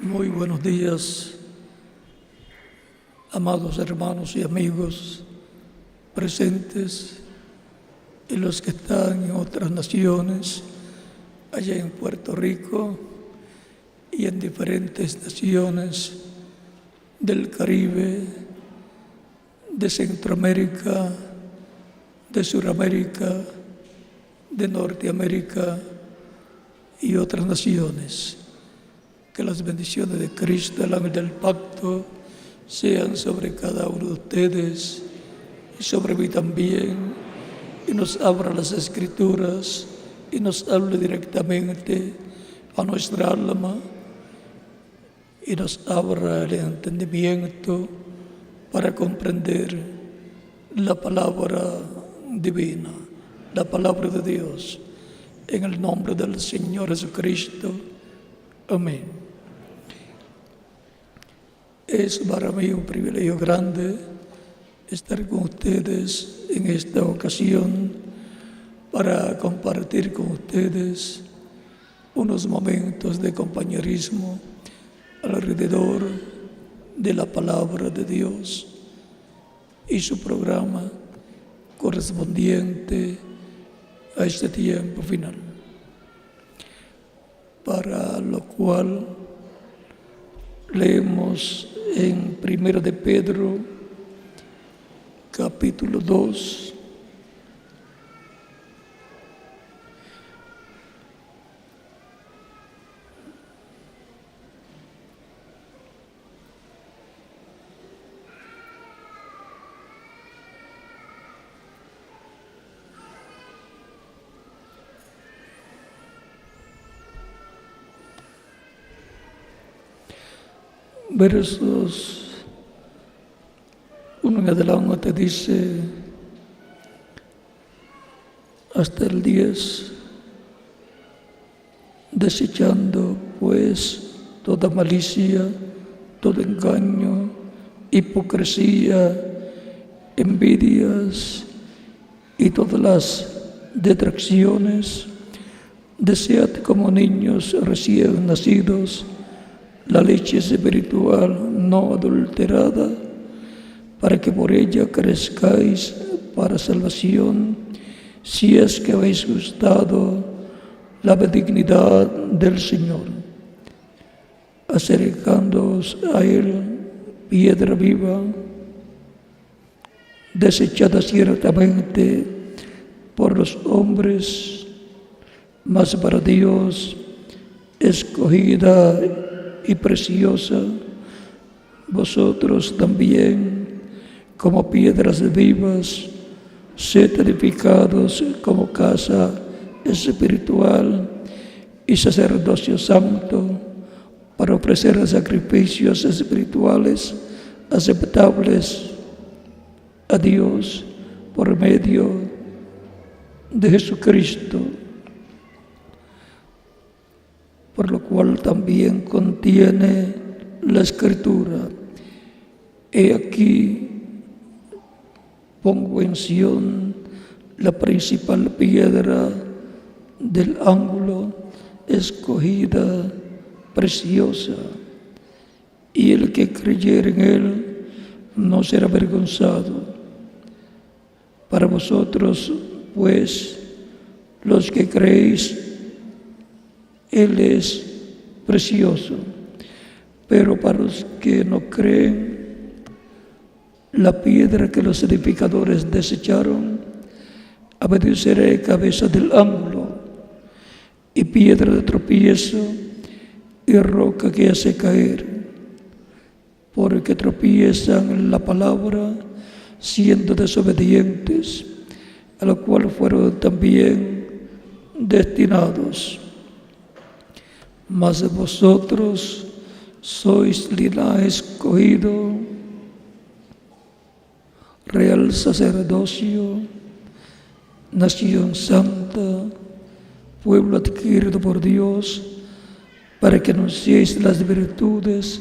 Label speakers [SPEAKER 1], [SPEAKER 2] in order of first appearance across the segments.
[SPEAKER 1] Muy buenos días, amados hermanos y amigos presentes y los que están en otras naciones, allá en Puerto Rico y en diferentes naciones del Caribe, de Centroamérica, de Suramérica, de Norteamérica y otras naciones. Que las bendiciones de Cristo, el ángel del pacto, sean sobre cada uno de ustedes y sobre mí también, y nos abra las Escrituras y nos hable directamente a nuestra alma y nos abra el entendimiento para comprender la palabra divina, la palabra de Dios, en el nombre del Señor Jesucristo. Amén. Es para mí un privilegio grande estar con ustedes en esta ocasión para compartir con ustedes unos momentos de compañerismo alrededor de la palabra de Dios y su programa correspondiente a este tiempo final, para lo cual leemos en 1 de Pedro, capítulo 2, versos 1 en adelante dice hasta el 10, desechando pues toda malicia, todo engaño, hipocresía, envidias y todas las detracciones, desead como niños recién nacidos la leche espiritual no adulterada, para que por ella crezcáis para salvación, si es que habéis gustado la benignidad del Señor, acercándoos a Él, piedra viva, desechada ciertamente por los hombres, mas para Dios escogida y preciosa. Vosotros también, como piedras vivas, sed edificados como casa espiritual y sacerdocio santo, para ofrecer sacrificios espirituales aceptables a Dios por medio de Jesucristo, por lo cual también contiene la Escritura: he aquí pongo en Sión la principal piedra del ángulo, escogida, preciosa, y el que creyere en Él no será avergonzado. Para vosotros, pues, los que creéis, Él es precioso, pero para los que no creen, la piedra que los edificadores desecharon ha venido a ser cabeza del ángulo y piedra de tropiezo y roca que hace caer, porque tropiezan en la palabra siendo desobedientes, a lo cual fueron también destinados. Mas vosotros sois linaje escogido, real sacerdocio, nación santa, pueblo adquirido por Dios, para que anunciéis las virtudes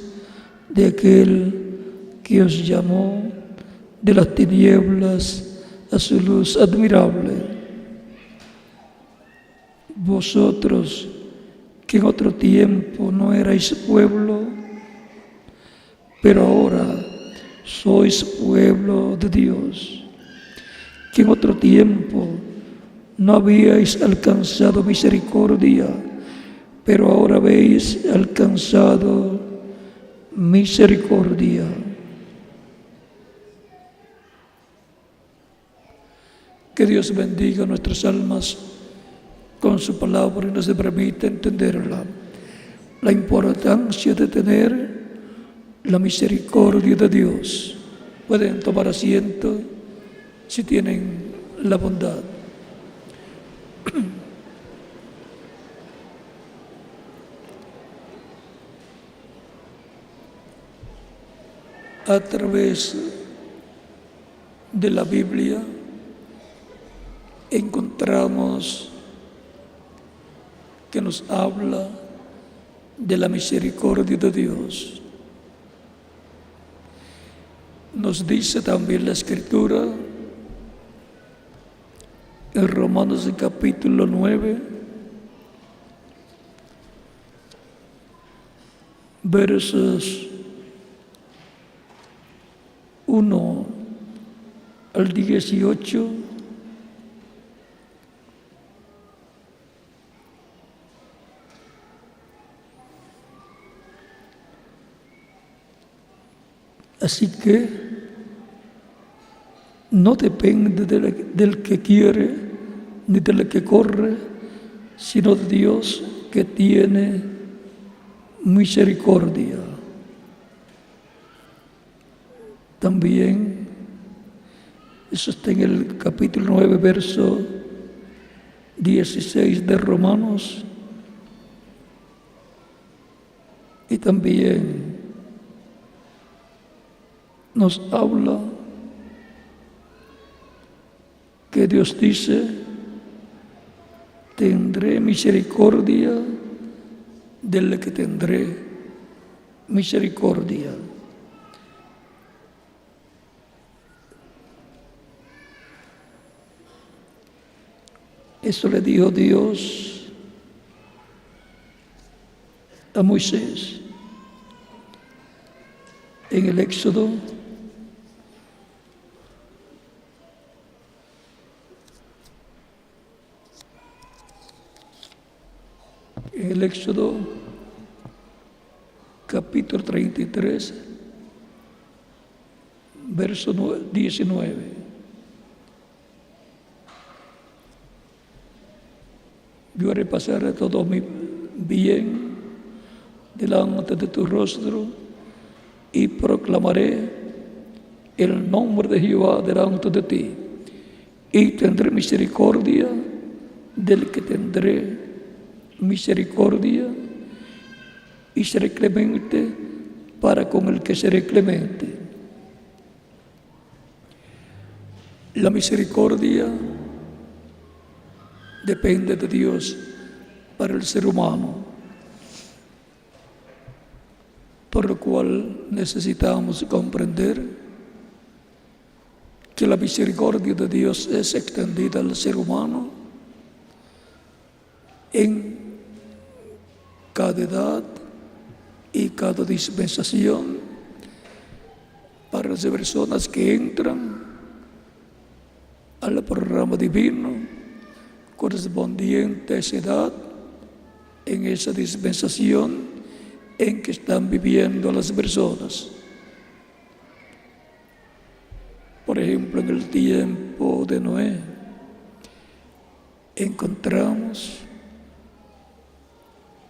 [SPEAKER 1] de aquel que os llamó de las tinieblas a su luz admirable. Vosotros que en otro tiempo no erais pueblo, pero ahora sois pueblo de Dios, que en otro tiempo no habíais alcanzado misericordia, pero ahora habéis alcanzado misericordia. Que Dios bendiga nuestras almas con su palabra y nos permita entenderla. La importancia de tener la misericordia de Dios. Pueden tomar asiento si tienen la bondad. A través de la Biblia encontramos que nos habla de la misericordia de Dios. Nos dice también la Escritura en Romanos capítulo 9, versos 1 al 18, así que no depende del que quiere ni del que corre, sino de Dios que tiene misericordia. También, eso está en el capítulo 9, verso 16 de Romanos. Y también nos habla que Dios dice: tendré misericordia del que tendré misericordia. Eso le dijo Dios a Moisés en el Éxodo capítulo 33, verso 19. Yo haré pasar todo mi bien delante de tu rostro y proclamaré el nombre de Jehová delante de ti, y tendré misericordia del que tendré misericordia, y seré clemente para con el que seré clemente. La misericordia depende de Dios para el ser humano, por lo cual necesitamos comprender que la misericordia de Dios es extendida al ser humano en cada edad y cada dispensación, para las personas que entran al programa divino correspondiente a esa edad, en esa dispensación en que están viviendo las personas. Por ejemplo, en el tiempo de Noé encontramos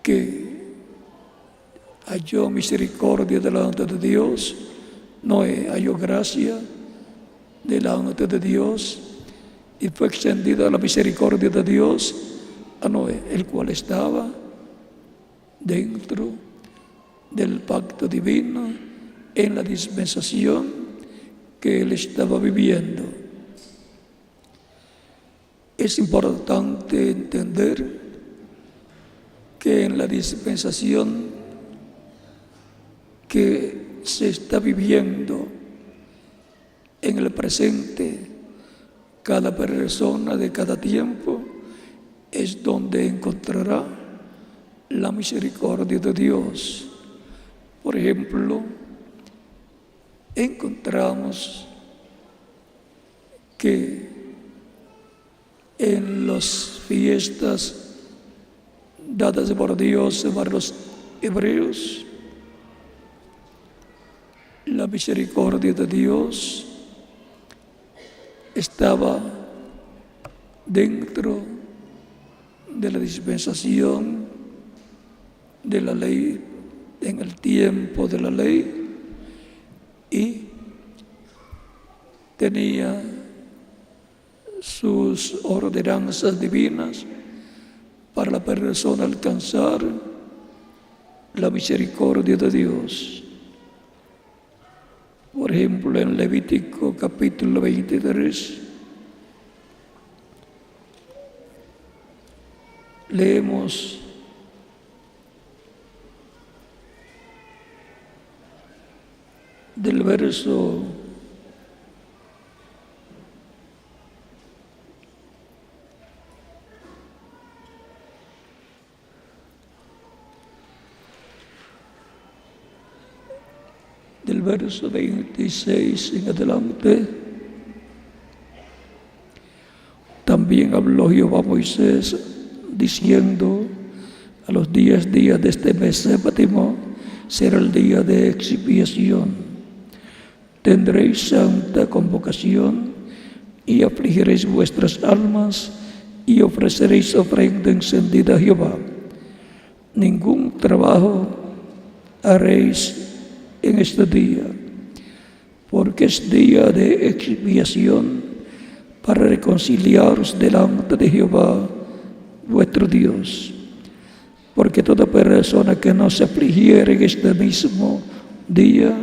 [SPEAKER 1] que halló misericordia delante de Dios. Noé halló gracia delante de Dios, y fue extendida la misericordia de Dios a Noé, el cual estaba dentro del pacto divino en la dispensación que él estaba viviendo. Es importante entender que en la dispensación que se está viviendo en el presente, cada persona de cada tiempo es donde encontrará la misericordia de Dios. Por ejemplo, encontramos que en las fiestas dadas por Dios para los hebreos, la misericordia de Dios estaba dentro de la dispensación de la ley, en el tiempo de la ley, y tenía sus ordenanzas divinas para la persona alcanzar la misericordia de Dios. Por ejemplo, en Levítico capítulo 23, leemos del verso 26 en adelante. También habló Jehová a Moisés diciendo: a los 10 días de este mes séptimo será el día de expiación. Tendréis santa convocación y afligiréis vuestras almas y ofreceréis ofrenda encendida a Jehová. Ningún trabajo haréis en este día, porque es día de expiación para reconciliaros delante de Jehová vuestro Dios. Porque toda persona que no se afligiere en este mismo día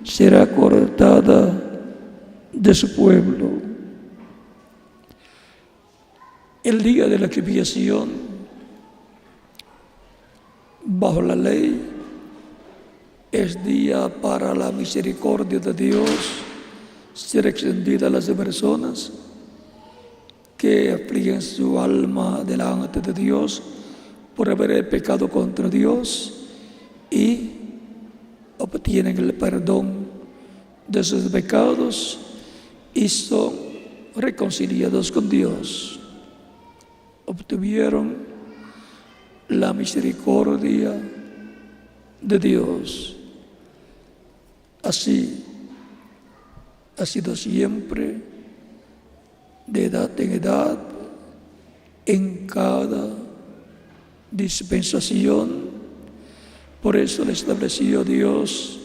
[SPEAKER 1] será cortada de su pueblo. El día de la expiación, bajo la ley, es día para la misericordia de Dios ser extendida a las personas que afligen su alma delante de Dios por haber pecado contra Dios y obtienen el perdón de sus pecados y son reconciliados con Dios. Obtuvieron la misericordia de Dios. Así ha sido siempre, de edad en edad, en cada dispensación. Por eso le estableció Dios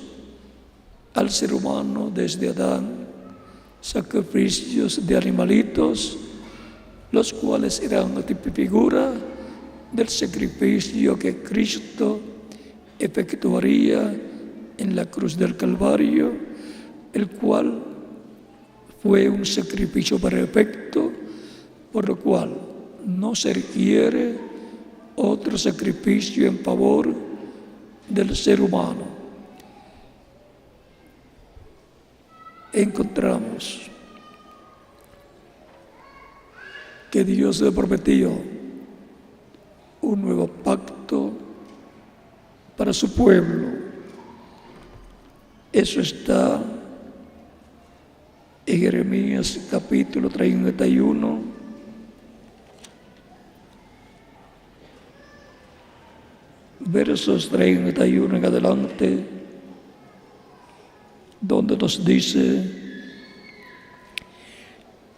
[SPEAKER 1] al ser humano desde Adán sacrificios de animalitos, los cuales eran una figura del sacrificio que Cristo efectuaría en la cruz del Calvario, el cual fue un sacrificio perfecto, por lo cual no se requiere otro sacrificio en favor del ser humano. Encontramos que Dios le prometió un nuevo pacto para su pueblo. Eso está en Jeremías capítulo 31, versos 31 en adelante, donde nos dice: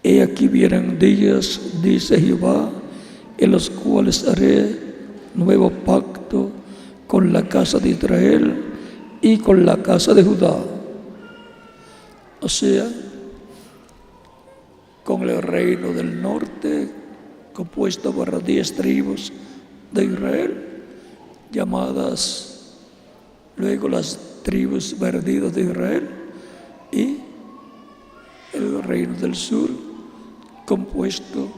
[SPEAKER 1] he aquí vienen días, dice Jehová, en los cuales haré nuevo pacto con la casa de Israel y con la casa de Judá. O sea, con el reino del norte, compuesto por 10 tribus de Israel, llamadas luego las tribus perdidas de Israel, y el reino del sur, compuesto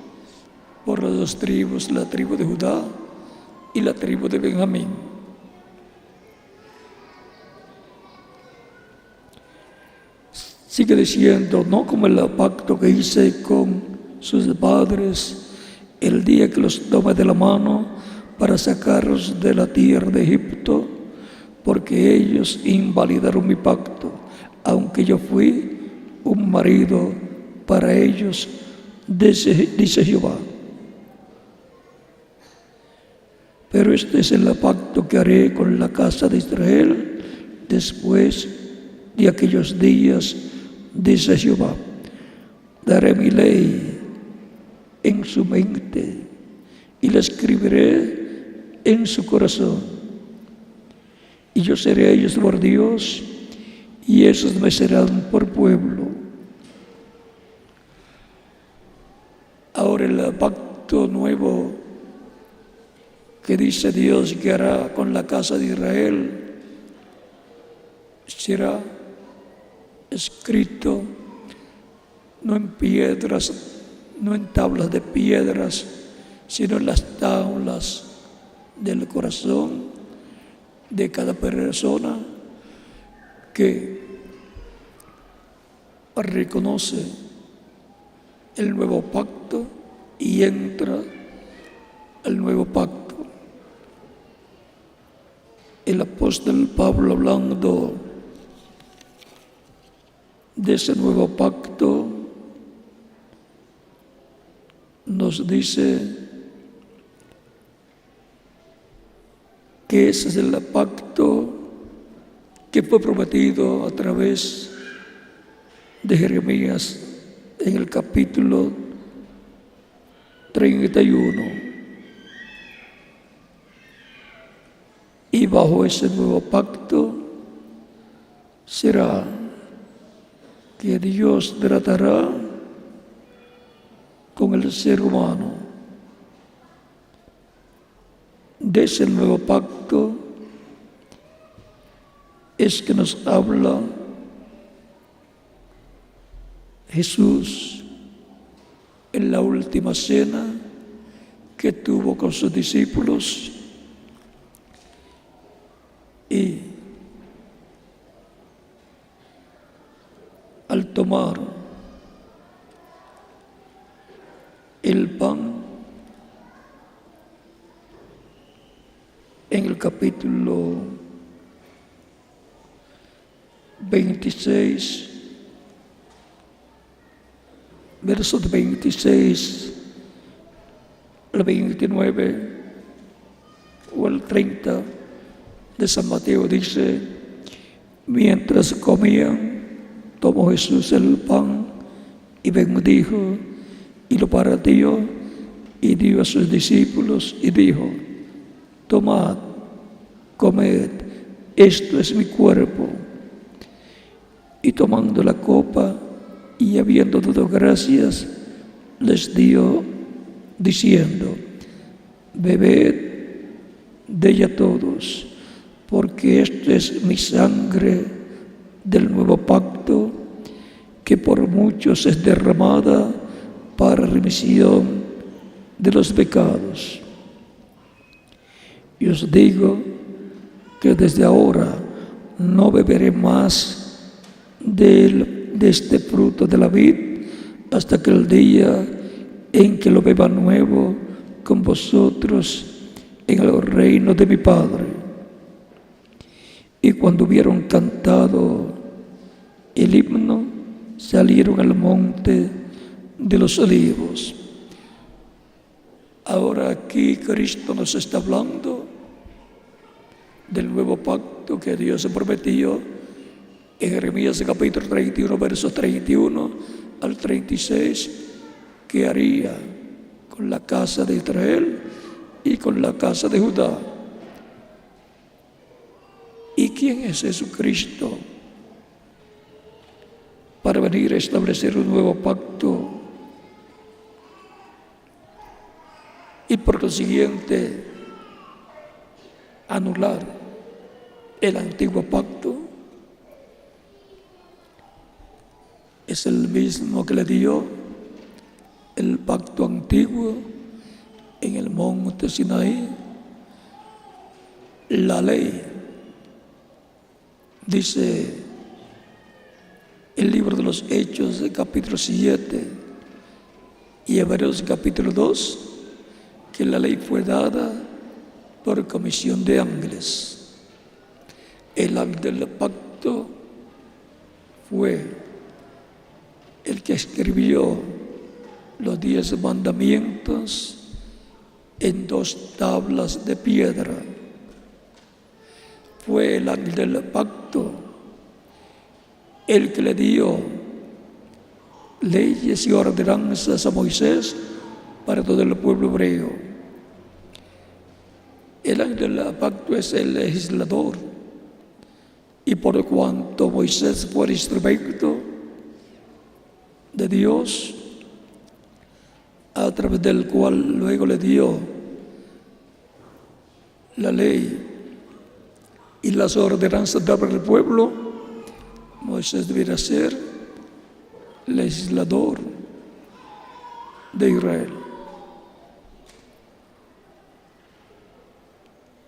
[SPEAKER 1] por las 2 tribus, la tribu de Judá y la tribu de Benjamín. Sigue diciendo: no como el pacto que hice con sus padres el día que los tomé de la mano para sacarlos de la tierra de Egipto, porque ellos invalidaron mi pacto, aunque yo fui un marido para ellos, dice Jehová. Pero este es el pacto que haré con la casa de Israel después de aquellos días, dice Jehová. Daré mi ley en su mente y la escribiré en su corazón. Y yo seré a ellos por Dios, y ellos me serán por pueblo. Ahora el pacto nuevo que dice Dios que hará con la casa de Israel será escrito no en piedras, no en tablas de piedras, sino en las tablas del corazón de cada persona que reconoce el nuevo pacto y entra al nuevo pacto. El apóstol Pablo, hablando de ese nuevo pacto, nos dice que ese es el pacto que fue prometido a través de Jeremías en el capítulo 31. Y bajo ese nuevo pacto será que Dios tratará con el ser humano. De ese nuevo pacto es que nos habla Jesús en la última cena que tuvo con sus discípulos, y al tomar el pan en el capítulo 26, versos 26 al 29 o al 30 de San Mateo, dice: mientras comían, tomó Jesús el pan y bendijo y lo partió y dio a sus discípulos y dijo: tomad, comed, esto es mi cuerpo. Y tomando la copa y habiendo dado gracias, les dio diciendo: bebed de ella todos, porque esto es mi sangre del nuevo pacto, que por muchos es derramada para remisión de los pecados. Y os digo que desde ahora no beberé más de este fruto de la vid hasta que el día en que lo beba nuevo con vosotros en el reino de mi Padre. Y cuando hubieron cantado el himno, salieron al monte de los Olivos. Ahora aquí Cristo nos está hablando del nuevo pacto que Dios se prometió en Jeremías capítulo 31, versos 31 al 36, que haría con la casa de Israel y con la casa de Judá. ¿Y quién es Jesucristo para venir a establecer un nuevo pacto y por consiguiente anular el antiguo pacto? Es el mismo que le dio el pacto antiguo en el monte Sinaí, la ley. Dice el libro de los Hechos, capítulo 7, y Hebreos capítulo 2, que la ley fue dada por comisión de ángeles. El ángel del pacto fue el que escribió los 10 mandamientos en 2 tablas de piedra. Fue el ángel del pacto el que le dio leyes y ordenanzas a Moisés para todo el pueblo hebreo. El ángel del pacto es el legislador, y por cuanto Moisés fue el instrumento de Dios, a través del cual luego le dio la ley y las ordenanzas para el pueblo, Moisés debiera ser legislador de Israel.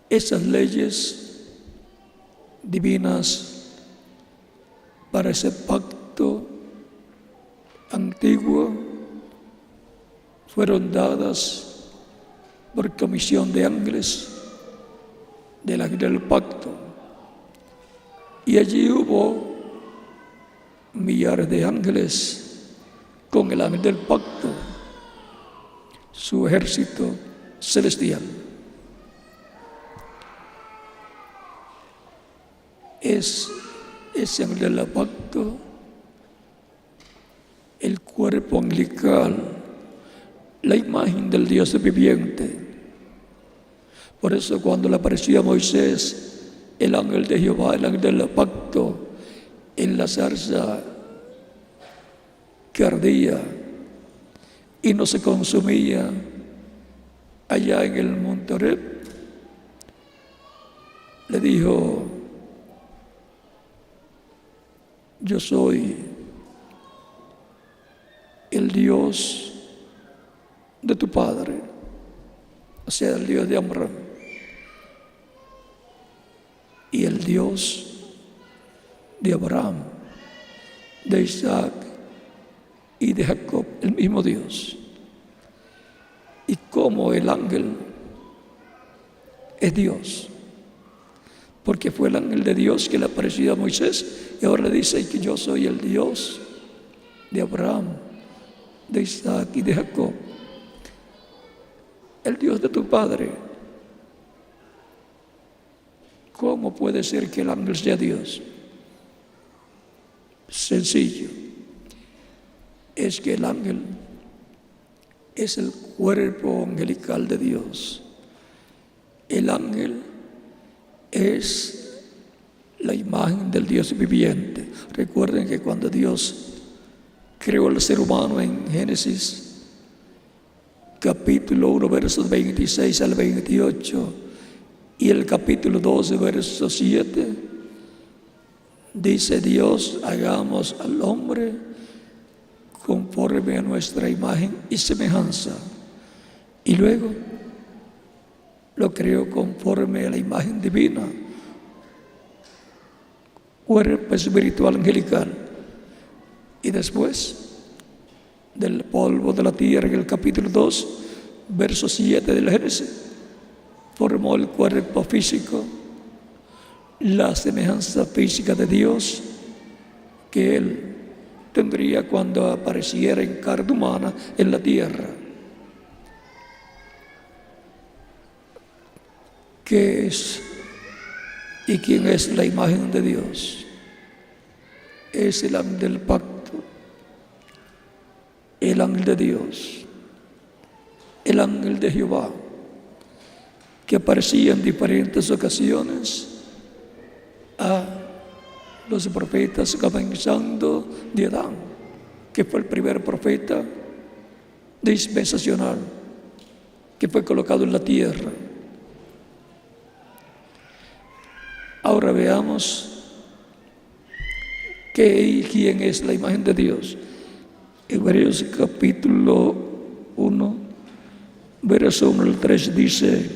[SPEAKER 1] Esas leyes divinas para ese pacto antiguo fueron dadas por comisión de ángeles del ángel del pacto, y allí hubo millares de ángeles con el ángel del pacto, su ejército celestial. Es ese ángel del pacto el cuerpo angelical, la imagen del Dios viviente. Por eso cuando le apareció a Moisés el ángel de Jehová, el ángel del pacto, en la zarza que ardía y no se consumía allá en el monte Horeb, le dijo: yo soy el Dios de tu padre, o sea, el Dios de Abraham, y el Dios de Abraham, de Isaac y de Jacob, el mismo Dios. Y como el ángel es Dios, porque fue el ángel de Dios que le apareció a Moisés, y ahora le dice que yo soy el Dios de Abraham, de Isaac y de Jacob, el Dios de tu padre. ¿Cómo puede ser que el ángel sea Dios? Sencillo, es que el ángel es el cuerpo angelical de Dios. El ángel es la imagen del Dios viviente. Recuerden que cuando Dios creó al ser humano en Génesis capítulo 1 versos 26 al 28 y el capítulo 12 verso 7, dice Dios: hagamos al hombre conforme a nuestra imagen y semejanza. Y luego lo creó conforme a la imagen divina, cuerpo espiritual angelical. Y después, del polvo de la tierra, en el capítulo 2, verso 7 del Génesis, formó el cuerpo físico, la semejanza física de Dios que Él tendría cuando apareciera en carne humana en la tierra. ¿Qué es y quién es la imagen de Dios? Es el ángel del pacto, el ángel de Dios, el ángel de Jehová, que aparecía en diferentes ocasiones a los profetas, comenzando de Adán, que fue el primer profeta dispensacional que fue colocado en la tierra. Ahora veamos qué y quién es la imagen de Dios. Hebreos capítulo 1, verso 1 al 3 dice: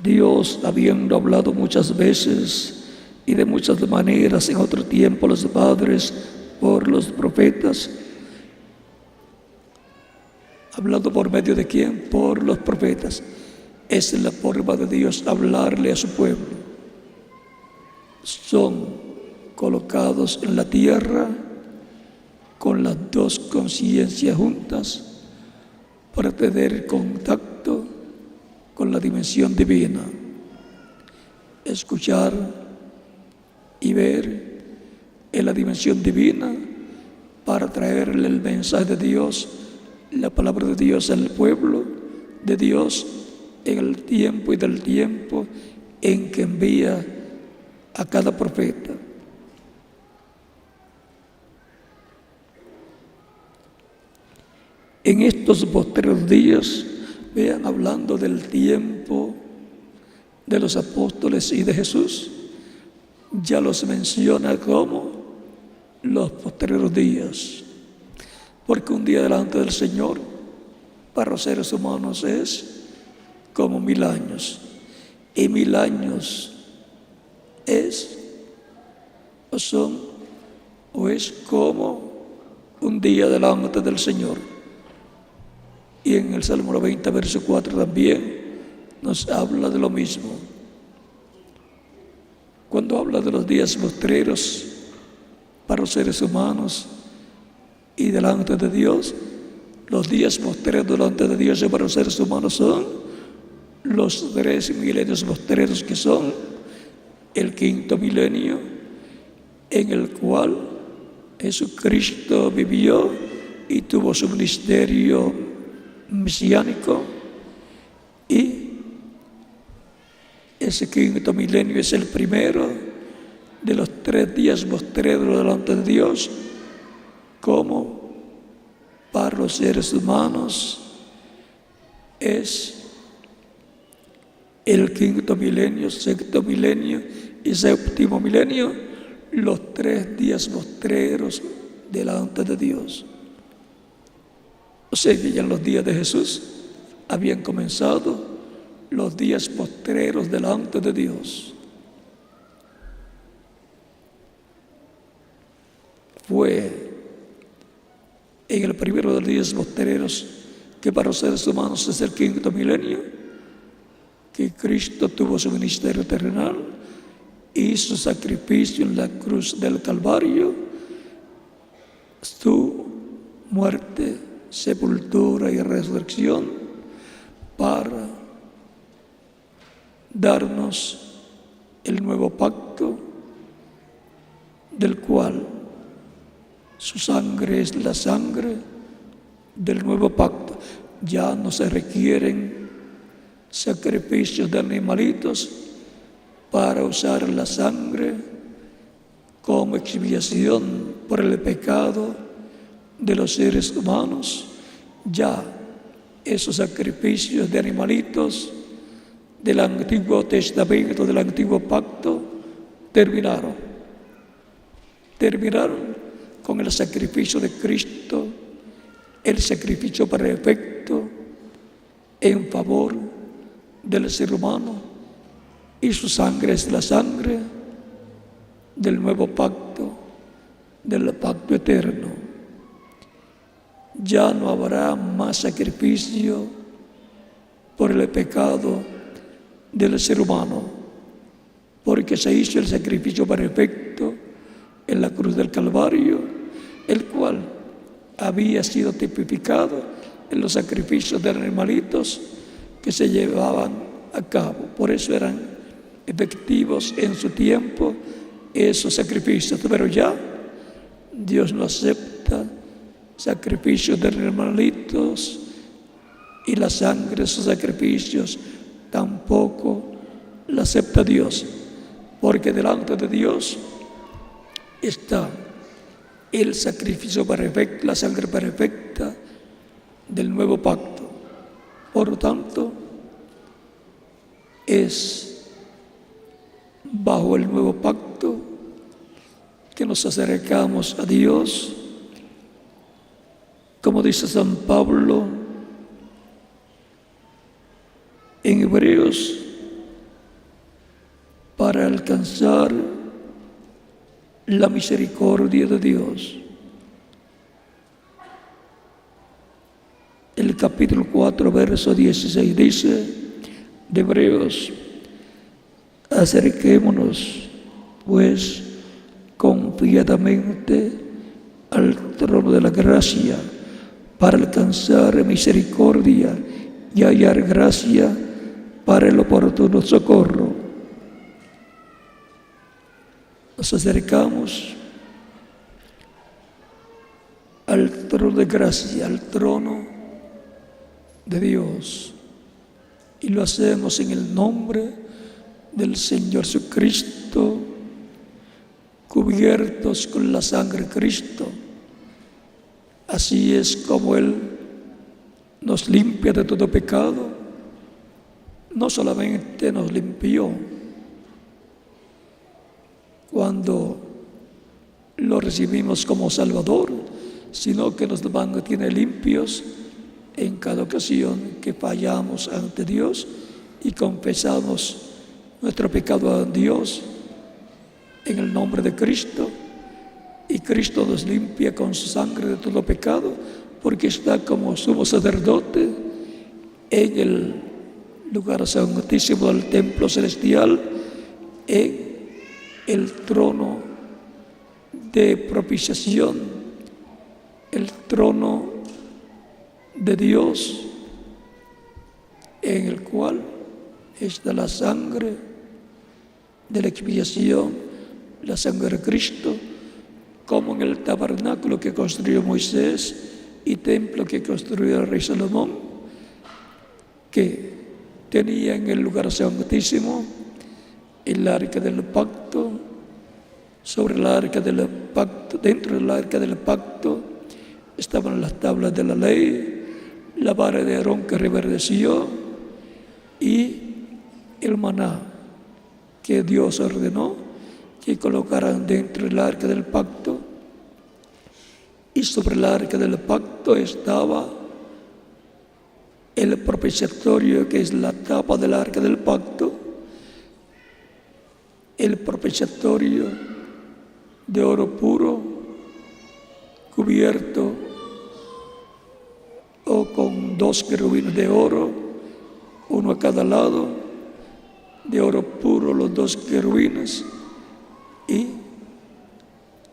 [SPEAKER 1] Dios, habiendo hablado muchas veces y de muchas maneras en otro tiempo a los padres por los profetas, hablando por medio de quién, por los profetas, Es la forma de Dios hablarle a su pueblo. Son colocados en la tierra con las dos conciencias juntas para tener contacto con la dimensión divina, escuchar y ver en la dimensión divina para traerle el mensaje de Dios, la palabra de Dios al pueblo de Dios en el tiempo y del tiempo en que envía a cada profeta. En estos postreros días, vean, hablando del tiempo de los apóstoles y de Jesús, ya los menciona como los postreros días, porque un día delante del Señor para los seres humanos es como 1000 años, y 1000 años es como un día delante del Señor. Y en el Salmo 90, verso 4 también nos habla de lo mismo. Cuando habla de los días postreros para los seres humanos y delante de Dios, los días postreros delante de Dios y para los seres humanos son los 3 milenios postreros, que son el 5.º milenio, en el cual Jesucristo vivió y tuvo su ministerio mesiánico, y ese 5.º milenio es el primero de los 3 días postreros delante de Dios, como para los seres humanos es el 5.º milenio, 6.º milenio y 7.º milenio, los 3 días postreros delante de Dios. O sea que ya en los días de Jesús habían comenzado los días postreros delante de Dios. Fue en el primero de los días postreros, que para los seres humanos es el 5.º milenio, que Cristo tuvo su ministerio terrenal, hizo sacrificio en la cruz del Calvario, su muerte, sepultura y resurrección, para darnos el nuevo pacto, del cual su sangre es la sangre del nuevo pacto. Ya no se requieren sacrificios de animalitos para usar la sangre como expiación por el pecado de los seres humanos. Ya esos sacrificios de animalitos del Antiguo Testamento, del Antiguo Pacto, terminaron con el sacrificio de Cristo, el sacrificio perfecto en favor del ser humano, y su sangre es la sangre del nuevo pacto, del pacto eterno. Ya no habrá más sacrificio por el pecado del ser humano, porque se hizo el sacrificio perfecto en la cruz del Calvario, el cual había sido tipificado en los sacrificios de animalitos que se llevaban a cabo. Por eso eran efectivos en su tiempo esos sacrificios, pero ya Dios no acepta sacrificios de animalitos, y la sangre de esos sacrificios tampoco la acepta Dios, porque delante de Dios está el sacrificio perfecto, la sangre perfecta del nuevo pacto. Por lo tanto, es bajo el nuevo pacto que nos acercamos a Dios, como dice San Pablo en Hebreos, para alcanzar la misericordia de Dios. El capítulo 4, verso 16 dice: de Hebreos. Acerquémonos, pues, confiadamente al trono de la gracia para alcanzar misericordia y hallar gracia para el oportuno socorro. Nos acercamos al trono de gracia, al trono de Dios, y lo hacemos en el nombre del Señor Jesucristo, cubiertos con la sangre de Cristo. Así es como Él nos limpia de todo pecado. No solamente nos limpió cuando lo recibimos como Salvador, sino que nos mantiene limpios en cada ocasión que fallamos ante Dios y confesamos nuestro pecado a Dios en el nombre de Cristo, y Cristo nos limpia con su sangre de todo pecado, porque está como sumo sacerdote en el lugar santísimo del templo celestial, en el trono de propiciación, el trono de Dios, en el cual está la sangre de la expiación, la sangre de Cristo, como en el tabernáculo que construyó Moisés y templo que construyó el rey Salomón, que tenía en el lugar santísimo el arca del pacto. Sobre el arca del pacto, dentro del arca del pacto, estaban las tablas de la ley, la vara de Aarón que reverdeció y el maná que Dios ordenó que colocaran dentro del arca del pacto. Y sobre el arca del pacto estaba el propiciatorio, que es la tapa del arca del pacto, el propiciatorio de oro puro, cubierto o con 2 querubines de oro, uno a cada lado, de oro puro los 2 querubines, y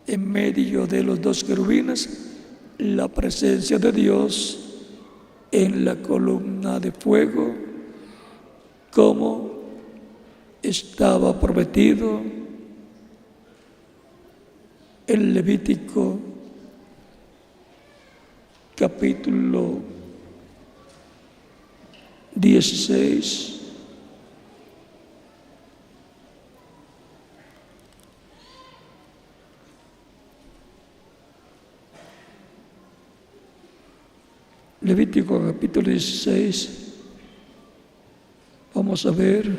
[SPEAKER 1] en medio de los 2 querubines la presencia de Dios en la columna de fuego, como estaba prometido en Levítico capítulo 16. Levítico capítulo 16, vamos a ver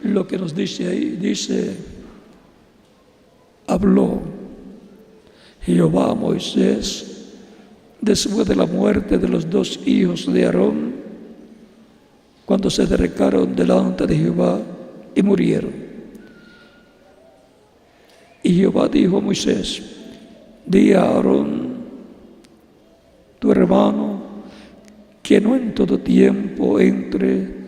[SPEAKER 1] lo que nos dice ahí. Dice: habló Jehová a Moisés después de la muerte de los 2 hijos de Aarón, cuando se derricaron delante de Jehová y murieron. Y Jehová dijo a Moisés: di a Aarón, tu hermano, que no en todo tiempo entre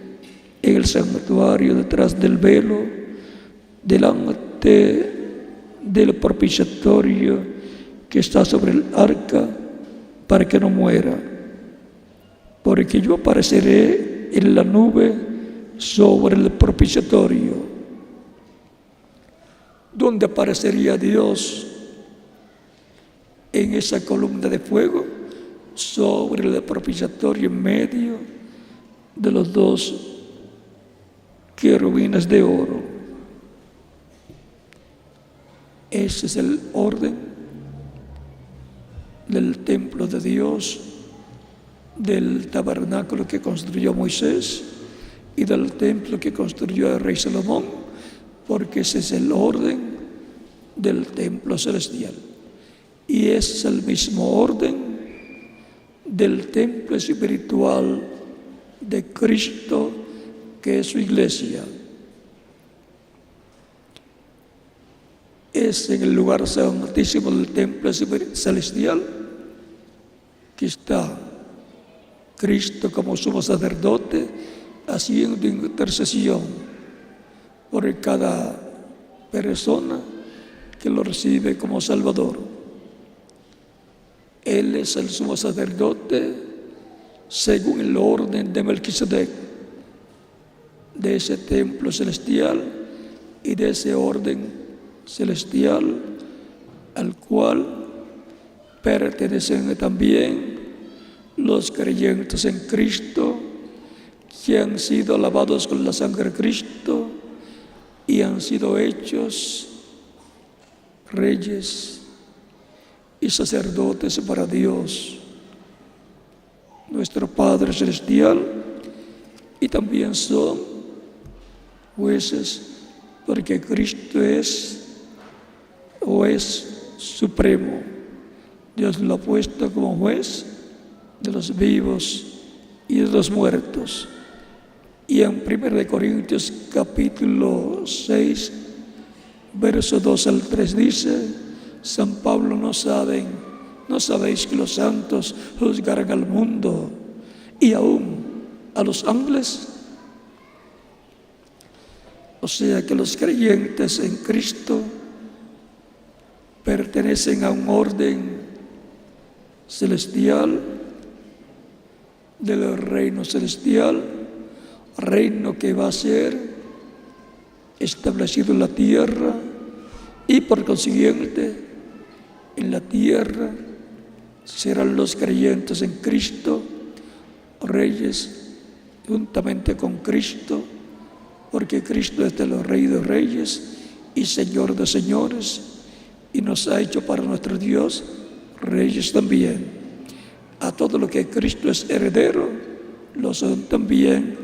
[SPEAKER 1] en el santuario detrás del velo, delante del propiciatorio que está sobre el arca, para que no muera, porque yo apareceré en la nube sobre el propiciatorio. ¿Dónde aparecería Dios? En esa columna de fuego, sobre el propiciatorio, en medio de los 2 querubines de oro. Ese es el orden del templo de Dios, del tabernáculo que construyó Moisés y del templo que construyó el rey Salomón, porque ese es el orden del templo celestial. Y es el mismo orden del templo espiritual de Cristo, que es su iglesia. Es en el lugar santísimo del templo celestial que está Cristo como sumo sacerdote, haciendo intercesión por cada persona que lo recibe como Salvador. Él es el sumo sacerdote según el orden de Melquisedec, de ese templo celestial y de ese orden celestial al cual pertenecen también los creyentes en Cristo, que han sido lavados con la sangre de Cristo y han sido hechos reyes y sacerdotes para Dios, nuestro Padre Celestial, y también son jueces, porque Cristo es supremo. Dios lo ha puesto como juez de los vivos y de los muertos. Y en 1 Corintios capítulo 6, verso 2 al 3 dice: San Pablo, ¿no sabéis que los santos juzgarán al mundo y aún a los ángeles? O sea que los creyentes en Cristo pertenecen a un orden celestial, del reino celestial, reino que va a ser establecido en la tierra, y por consiguiente en la tierra serán los creyentes en Cristo reyes juntamente con Cristo, porque Cristo es el Rey de Reyes y Señor de Señores, y nos ha hecho para nuestro Dios reyes también. A todo lo que Cristo es heredero, lo son también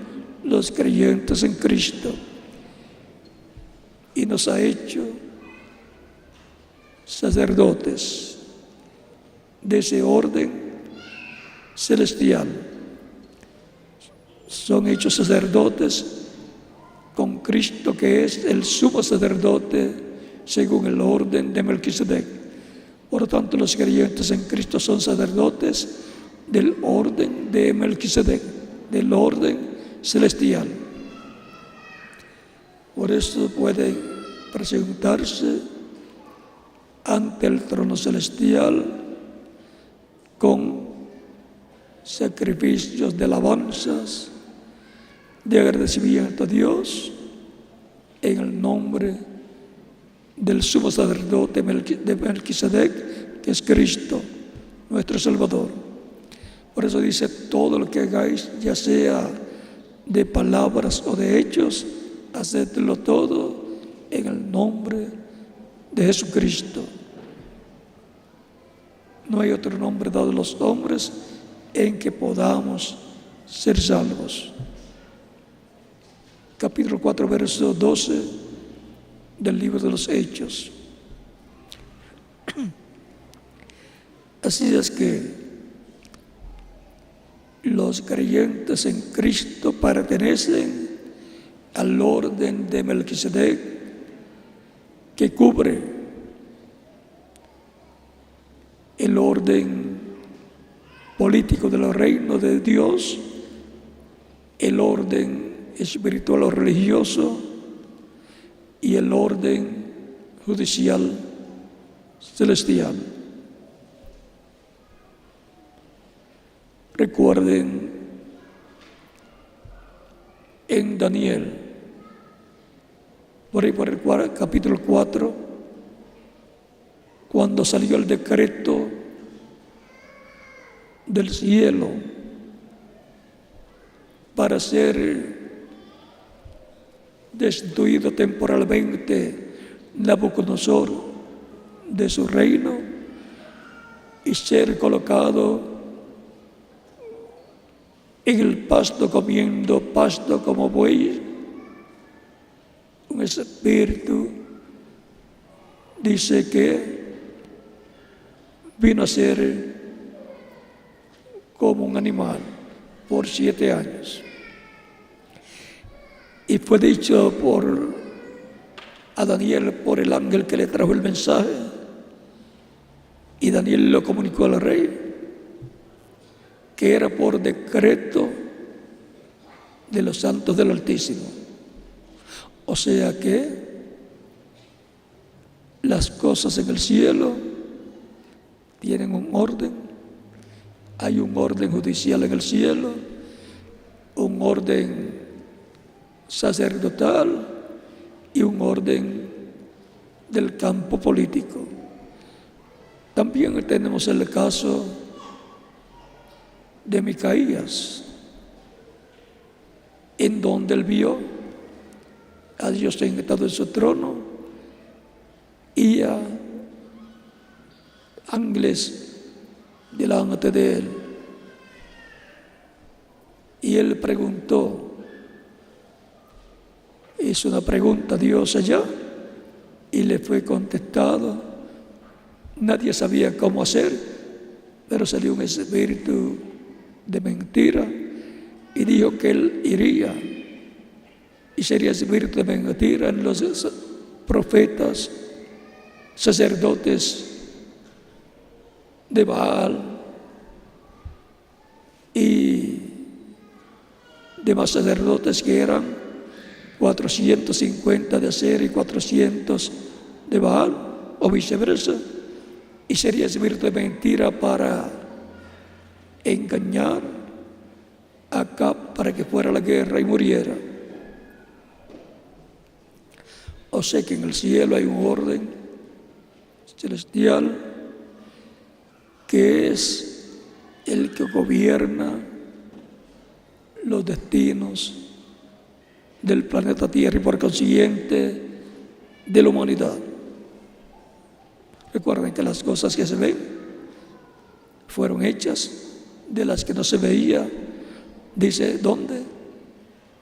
[SPEAKER 1] los creyentes en Cristo, y nos ha hecho sacerdotes de ese orden celestial. Son hechos sacerdotes con Cristo, que es el sumo sacerdote según el orden de Melquisedec. Por lo tanto, los creyentes en Cristo son sacerdotes del orden de Melquisedec, del orden celestial. Por eso pueden presentarse ante el trono celestial con sacrificios de alabanzas, de agradecimiento a Dios, en el nombre del sumo sacerdote de Melquisedec, que es Cristo, nuestro Salvador. Por eso dice: todo lo que hagáis, ya sea de palabras o de hechos, hacedlo todo en el nombre de Jesucristo. No hay otro nombre dado a los hombres en que podamos ser salvos. Capítulo 4, verso 12 del libro de los Hechos. Así es que los creyentes en Cristo pertenecen al orden de Melquisedec, que cubre el orden político del reino de Dios, el orden espiritual o religioso y el orden judicial celestial. Recuerden en Daniel, por el capítulo 4, cuando salió el decreto del cielo para ser destituido temporalmente Nabucodonosor de su reino y ser colocado en el pasto, comiendo pasto como buey. Un espíritu dice que vino a ser como un animal por 7 años. Y fue dicho a Daniel por el ángel que le trajo el mensaje, y Daniel lo comunicó al rey. que era por decreto de los santos del Altísimo. O sea que las cosas en el cielo tienen un orden. Hay un orden judicial en el cielo, un orden sacerdotal y un orden del campo político. También tenemos el caso de Micaías, en donde él vio a Dios sentado en su trono y a ángeles delante de él. Y él preguntó, hizo una pregunta a Dios allá, y le fue contestado. Nadie sabía cómo hacer, pero salió un espíritu de mentira y dijo que él iría y sería espíritu de mentira en los profetas, sacerdotes de Baal y demás sacerdotes, que eran 450 de Acera y 400 de Baal, o viceversa, y sería espíritu de mentira para engañar a Acab para que fuera a la guerra y muriera. O sea que en el cielo hay un orden celestial que es el que gobierna los destinos del planeta Tierra y por consiguiente de la humanidad. Recuerden que las cosas que se ven fueron hechas de las que no se veía. Dice, ¿dónde?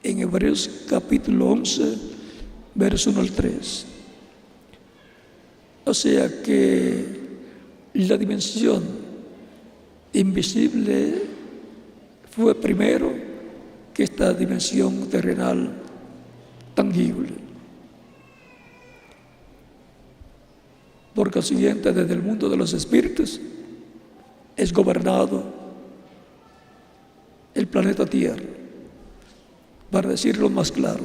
[SPEAKER 1] En Hebreos capítulo 11, verso 1 al 3. O sea que la dimensión invisible fue primero que esta dimensión terrenal tangible. Por consiguiente, desde el mundo de los espíritus es gobernado el planeta Tierra. Para decirlo más claro,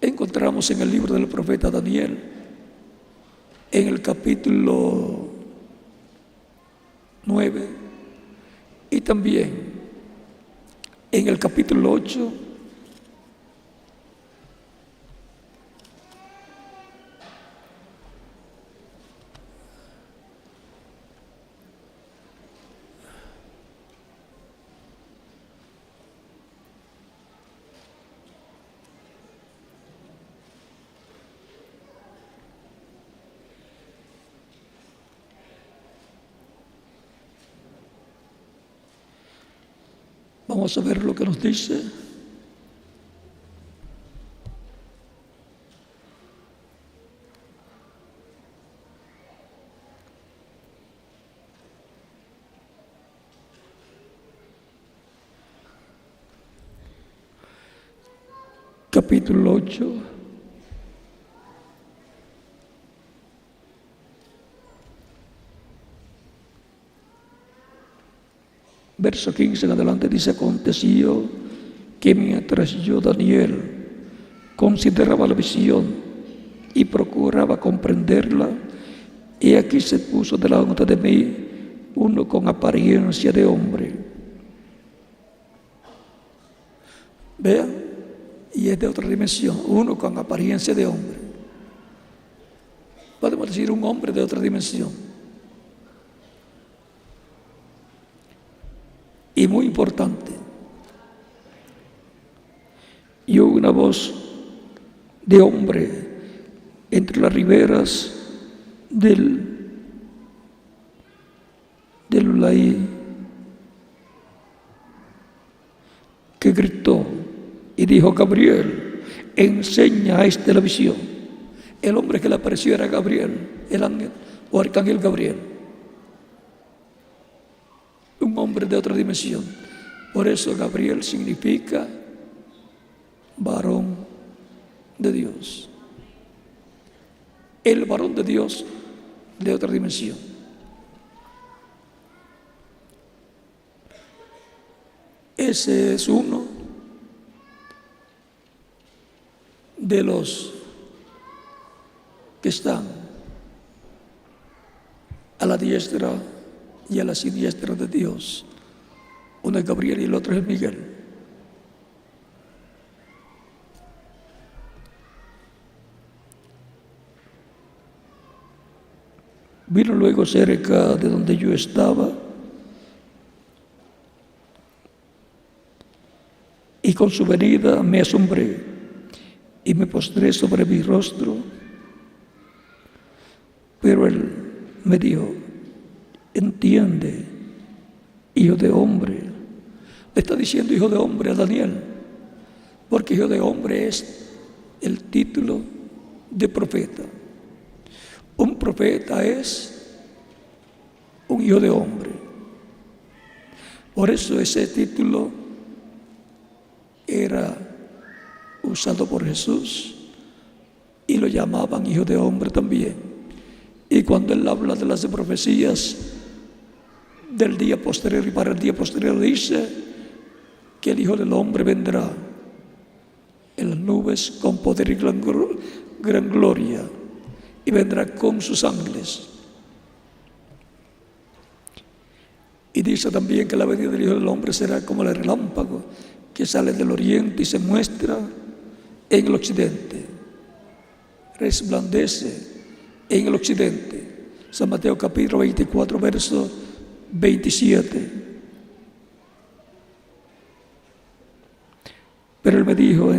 [SPEAKER 1] encontramos en el libro del profeta Daniel, en el capítulo 9 y también en el capítulo 8, vamos a ver lo que nos dice. Capítulo 8. Verso 15 en adelante dice: aconteció que mientras yo, Daniel, consideraba la visión y procuraba comprenderla, y aquí se puso delante de mí uno con apariencia de hombre. Vean, y es de otra dimensión, uno con apariencia de hombre. Podemos decir un hombre de otra dimensión. Y muy importante, y hubo una voz de hombre entre las riberas del Ulai, que gritó y dijo: Gabriel, enseña a este la visión. El hombre que le apareció era Gabriel, el ángel o arcángel Gabriel, un hombre de otra dimensión. Por eso Gabriel significa varón de Dios, el varón de Dios de otra dimensión. Ese es uno de los que están a la diestra y a la siniestra de Dios. Uno es Gabriel y el otro es Miguel. Vino luego cerca de donde yo estaba y con su venida me asombré y me postré sobre mi rostro. Pero él me dijo: entiende, hijo de hombre. Le está diciendo hijo de hombre a Daniel, porque hijo de hombre es el título de profeta. Un profeta es un hijo de hombre. Por eso ese título era usado por Jesús y lo llamaban hijo de hombre también. Y cuando él habla de las profecías del día posterior y para el día posterior, dice que el Hijo del Hombre vendrá en las nubes con poder y gran gloria, y vendrá con sus ángeles. Y dice también que la venida del Hijo del Hombre será como el relámpago que sale del oriente y se muestra en el occidente, resplandece en el occidente. San Mateo capítulo 24, verso 27. Pero él me dijo: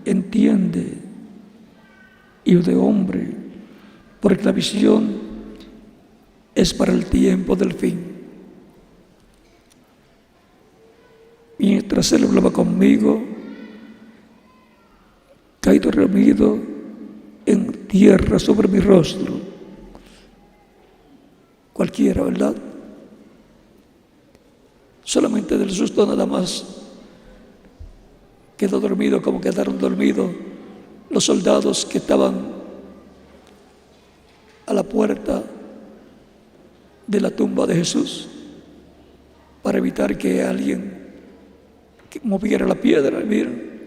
[SPEAKER 1] entiende, hijo de hombre, porque la visión es para el tiempo del fin. Mientras él hablaba conmigo, caí dormido en tierra sobre mi rostro. Cualquiera, ¿verdad? Solamente del susto nada más quedó dormido, como quedaron dormidos los soldados que estaban a la puerta de la tumba de Jesús para evitar que alguien moviera la piedra. Miren,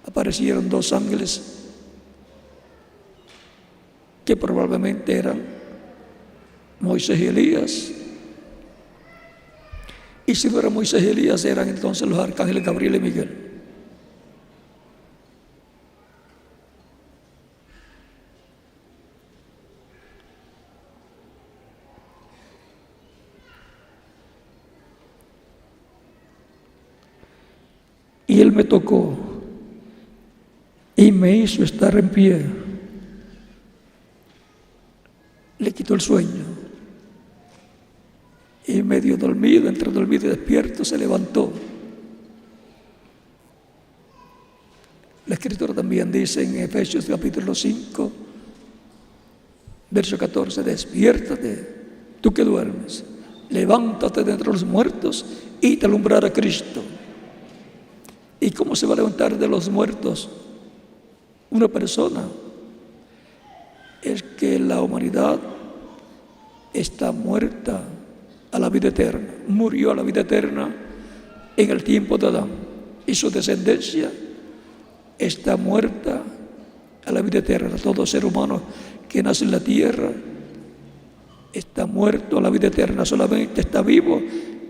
[SPEAKER 1] aparecieron dos ángeles que probablemente eran Moisés y Elías. Y si no eran Moisés y Elías, eran entonces los arcángeles Gabriel y Miguel. Y él me tocó y me hizo estar en pie. Le quitó el sueño y medio dormido, entre dormido y despierto, se levantó. La Escritura también dice en Efesios capítulo 5, verso 14: despiértate, tú que duermes, levántate de entre los muertos y te alumbrará Cristo. ¿Y cómo se va a levantar de los muertos una persona? Es que la humanidad está muerta a la vida eterna. Murió a la vida eterna en el tiempo de Adán, y su descendencia está muerta a la vida eterna. Todo ser humano que nace en la tierra está muerto a la vida eterna, solamente está vivo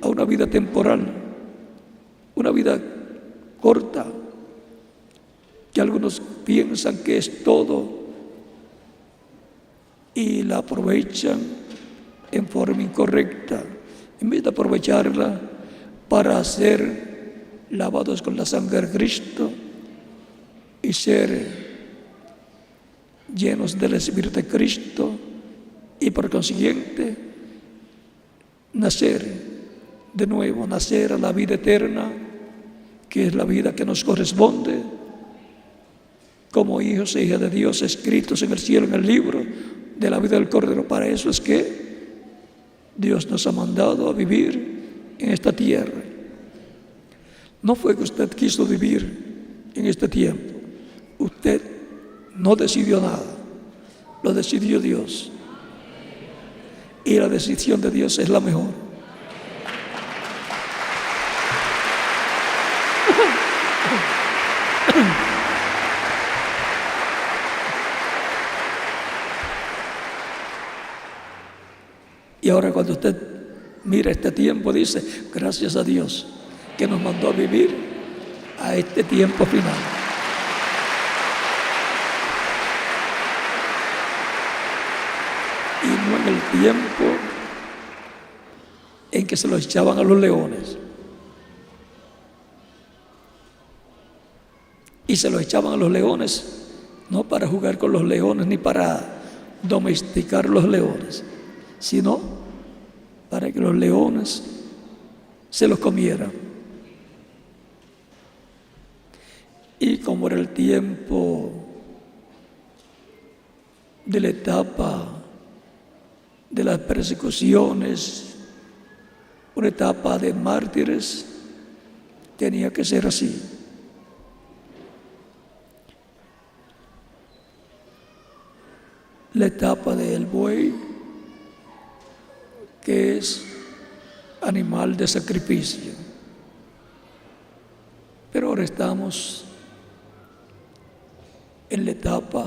[SPEAKER 1] a una vida temporal, una vida corta, que algunos piensan que es todo y la aprovechan en forma incorrecta, en vez de aprovecharla para ser lavados con la sangre de Cristo y ser llenos del Espíritu de Cristo, y por consiguiente nacer de nuevo, nacer a la vida eterna, que es la vida que nos corresponde como hijos e hijas de Dios, escritos en el cielo, en el libro de la vida del Cordero. Para eso es que Dios nos ha mandado a vivir en esta tierra. No fue que usted quiso vivir en este tiempo, usted no decidió nada, lo decidió Dios, y la decisión de Dios es la mejor. Y ahora cuando usted mira este tiempo, dice, gracias a Dios que nos mandó a vivir a este tiempo final. Y no en el tiempo en que se los echaban a los leones. Y se los echaban a los leones, no para jugar con los leones ni para domesticar los leones, sino para que los leones se los comieran. Y como era el tiempo de la etapa de las persecuciones, una etapa de mártires, tenía que ser así. La etapa del buey, que es animal de sacrificio. Pero ahora estamos en la etapa,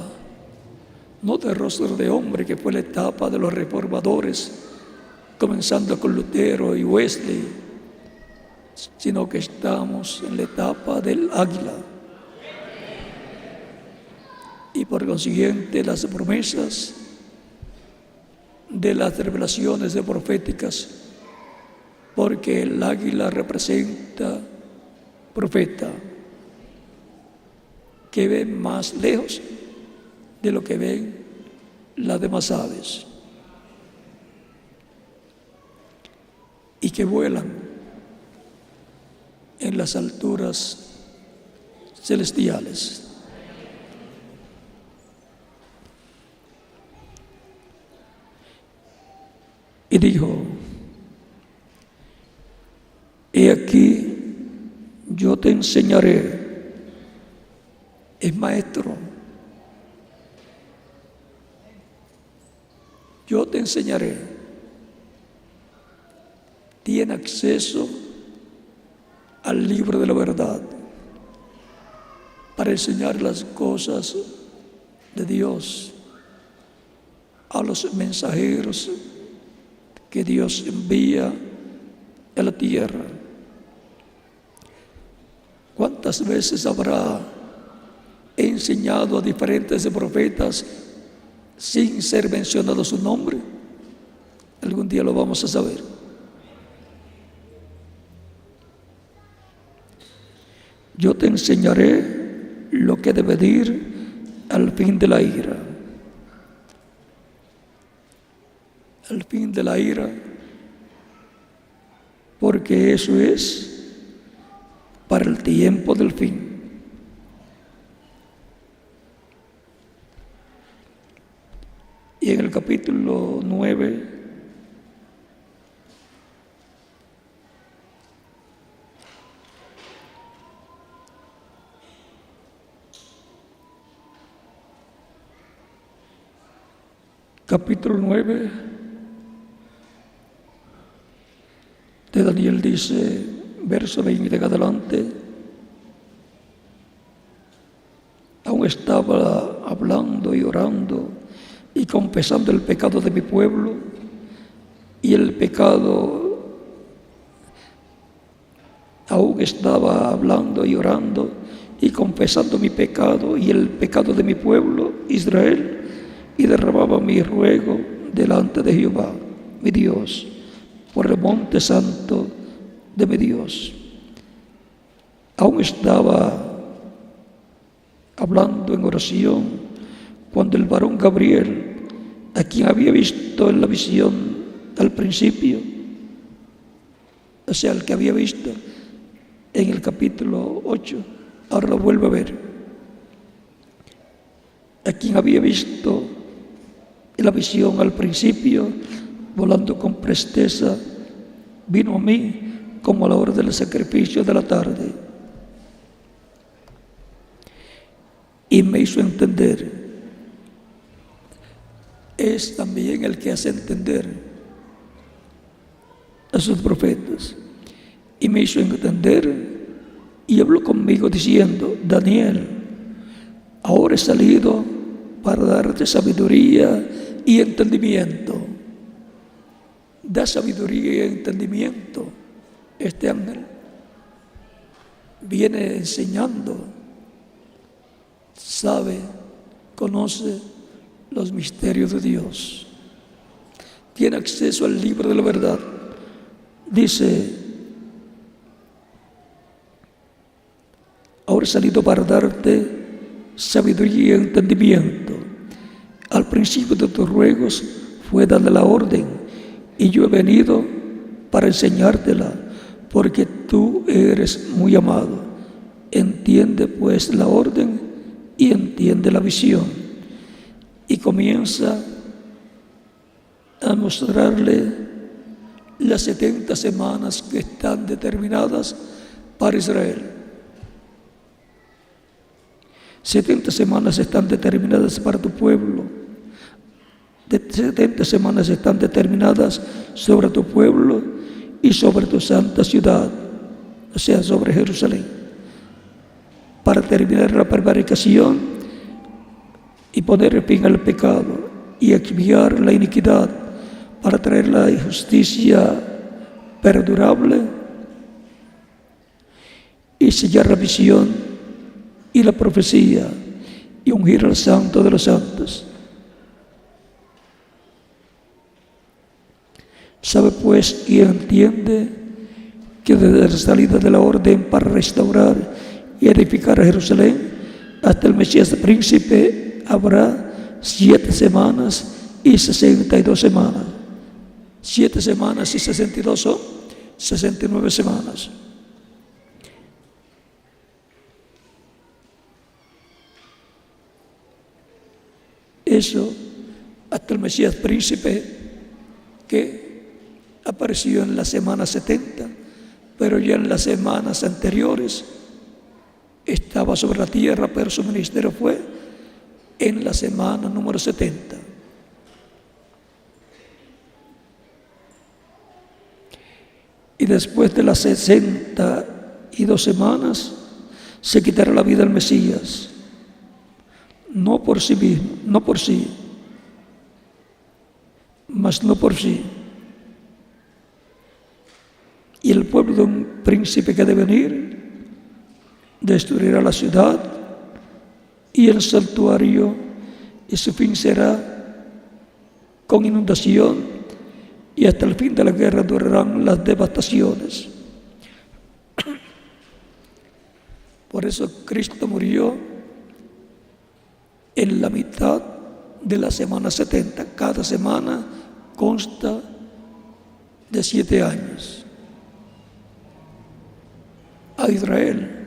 [SPEAKER 1] no de rostro de hombre, que fue la etapa de los reformadores, comenzando con Lutero y Wesley, sino que estamos en la etapa del águila. Y por consiguiente las promesas de las revelaciones de proféticas, porque el águila representa profeta, que ve más lejos de lo que ven las demás aves, y que vuelan en las alturas celestiales. Y dijo, he aquí, yo te enseñaré, es maestro, yo te enseñaré, tiene acceso al libro de la verdad para enseñar las cosas de Dios a los mensajeros que Dios envía a la tierra. ¿Cuántas veces habrá enseñado a diferentes profetas sin ser mencionado su nombre? Algún día lo vamos a saber. Yo te enseñaré lo que debe ir al fin de la ira. Al fin de la ira, porque eso es para el tiempo del fin. Y en el capítulo 9, de Daniel dice, verso 20 en adelante, aún estaba hablando y orando y confesando el pecado de mi pueblo y el pecado, aún estaba hablando y orando y confesando mi pecado y el pecado de mi pueblo Israel, y derramaba mi ruego delante de Jehová, mi Dios, por el monte santo de mi Dios. Aún estaba hablando en oración cuando el varón Gabriel, a quien había visto en la visión al principio, o sea, el que había visto en el capítulo 8, ahora lo vuelve a ver, a quien había visto en la visión al principio, volando con presteza, vino a mí como a la hora del sacrificio de la tarde y me hizo entender. Es también el que hace entender a sus profetas, y me hizo entender y habló conmigo diciendo, Daniel, ahora he salido para darte sabiduría y entendimiento. da sabiduría y entendimiento. Este ángel viene enseñando, sabe, conoce los misterios de Dios, tiene acceso al libro de la verdad. Dice: ahora he salido para darte sabiduría y entendimiento. Al principio de tus ruegos fue dada la orden, y yo he venido para enseñártela, porque tú eres muy amado. Entiende pues la orden y entiende la visión. Y comienza a mostrarle las 70 semanas que están determinadas para Israel. 70 semanas están determinadas para tu pueblo. 70 semanas están determinadas sobre tu pueblo y sobre tu santa ciudad, o sea, sobre Jerusalén, para terminar la prevaricación y poner fin al pecado y expiar la iniquidad, para traer la justicia perdurable y sellar la visión y la profecía y ungir al Santo de los Santos. Sabe pues y entiende que desde la salida de la orden para restaurar y edificar a Jerusalén hasta el Mesías príncipe habrá 7 semanas y 62 semanas. 7 semanas y 62 son 69 semanas. Eso hasta el Mesías príncipe, que apareció en la semana 70, pero ya en las semanas anteriores estaba sobre la tierra, pero su ministerio fue en la semana número 70. Y después de las 62 semanas se quitará la vida al Mesías, no por sí mismo, no por sí, mas no por sí. Y el pueblo de un príncipe que ha de venir destruirá la ciudad y el santuario, y su fin será con inundación, y hasta el fin de la guerra durarán las devastaciones. Por eso Cristo murió en la mitad de la semana 70. Cada semana consta de 7 años. A Israel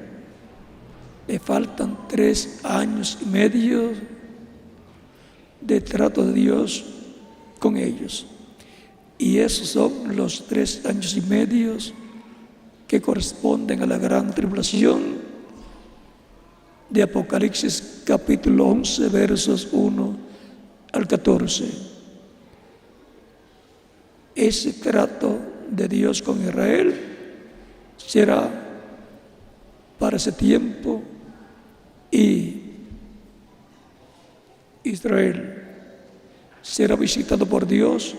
[SPEAKER 1] le faltan 3 años y medio de trato de Dios con ellos. Y esos son los 3 años y medio que corresponden a la gran tribulación de Apocalipsis capítulo 11, versos 1 al 14. Ese trato de Dios con Israel será para ese tiempo, y Israel será visitado por Dios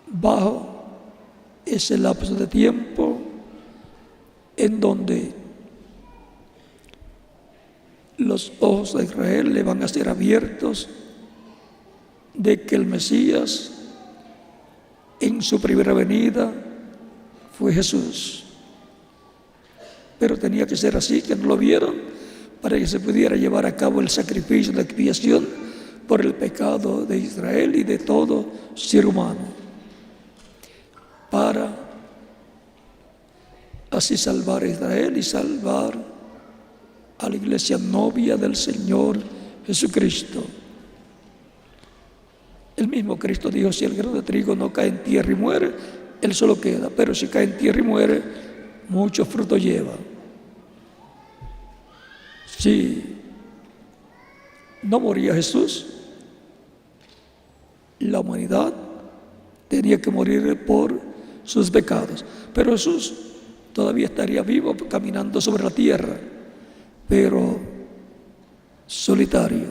[SPEAKER 1] bajo ese lapso de tiempo en donde los ojos de Israel le van a ser abiertos de que el Mesías en su primera venida fue Jesús. Pero tenía que ser así, que no lo vieron, para que se pudiera llevar a cabo el sacrificio de expiación por el pecado de Israel y de todo ser humano, para así salvar a Israel y salvar a la iglesia novia del Señor Jesucristo. El mismo Cristo dijo: si el grano de trigo no cae en tierra y muere, él solo queda, pero si cae en tierra y muere, mucho fruto lleva. Si no moría Jesús, la humanidad tenía que morir por sus pecados, pero Jesús todavía estaría vivo caminando sobre la tierra, pero solitario.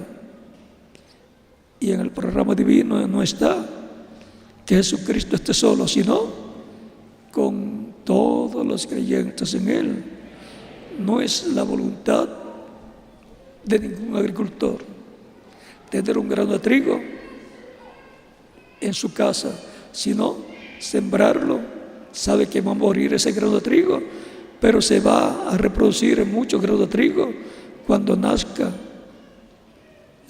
[SPEAKER 1] Y en el programa divino no está que Jesucristo esté solo, sino con todos los creyentes en Él. No es la voluntad de ningún agricultor tener un grano de trigo en su casa, sino sembrarlo. Sabe que va a morir ese grano de trigo, pero se va a reproducir en muchos granos de trigo. Cuando nazca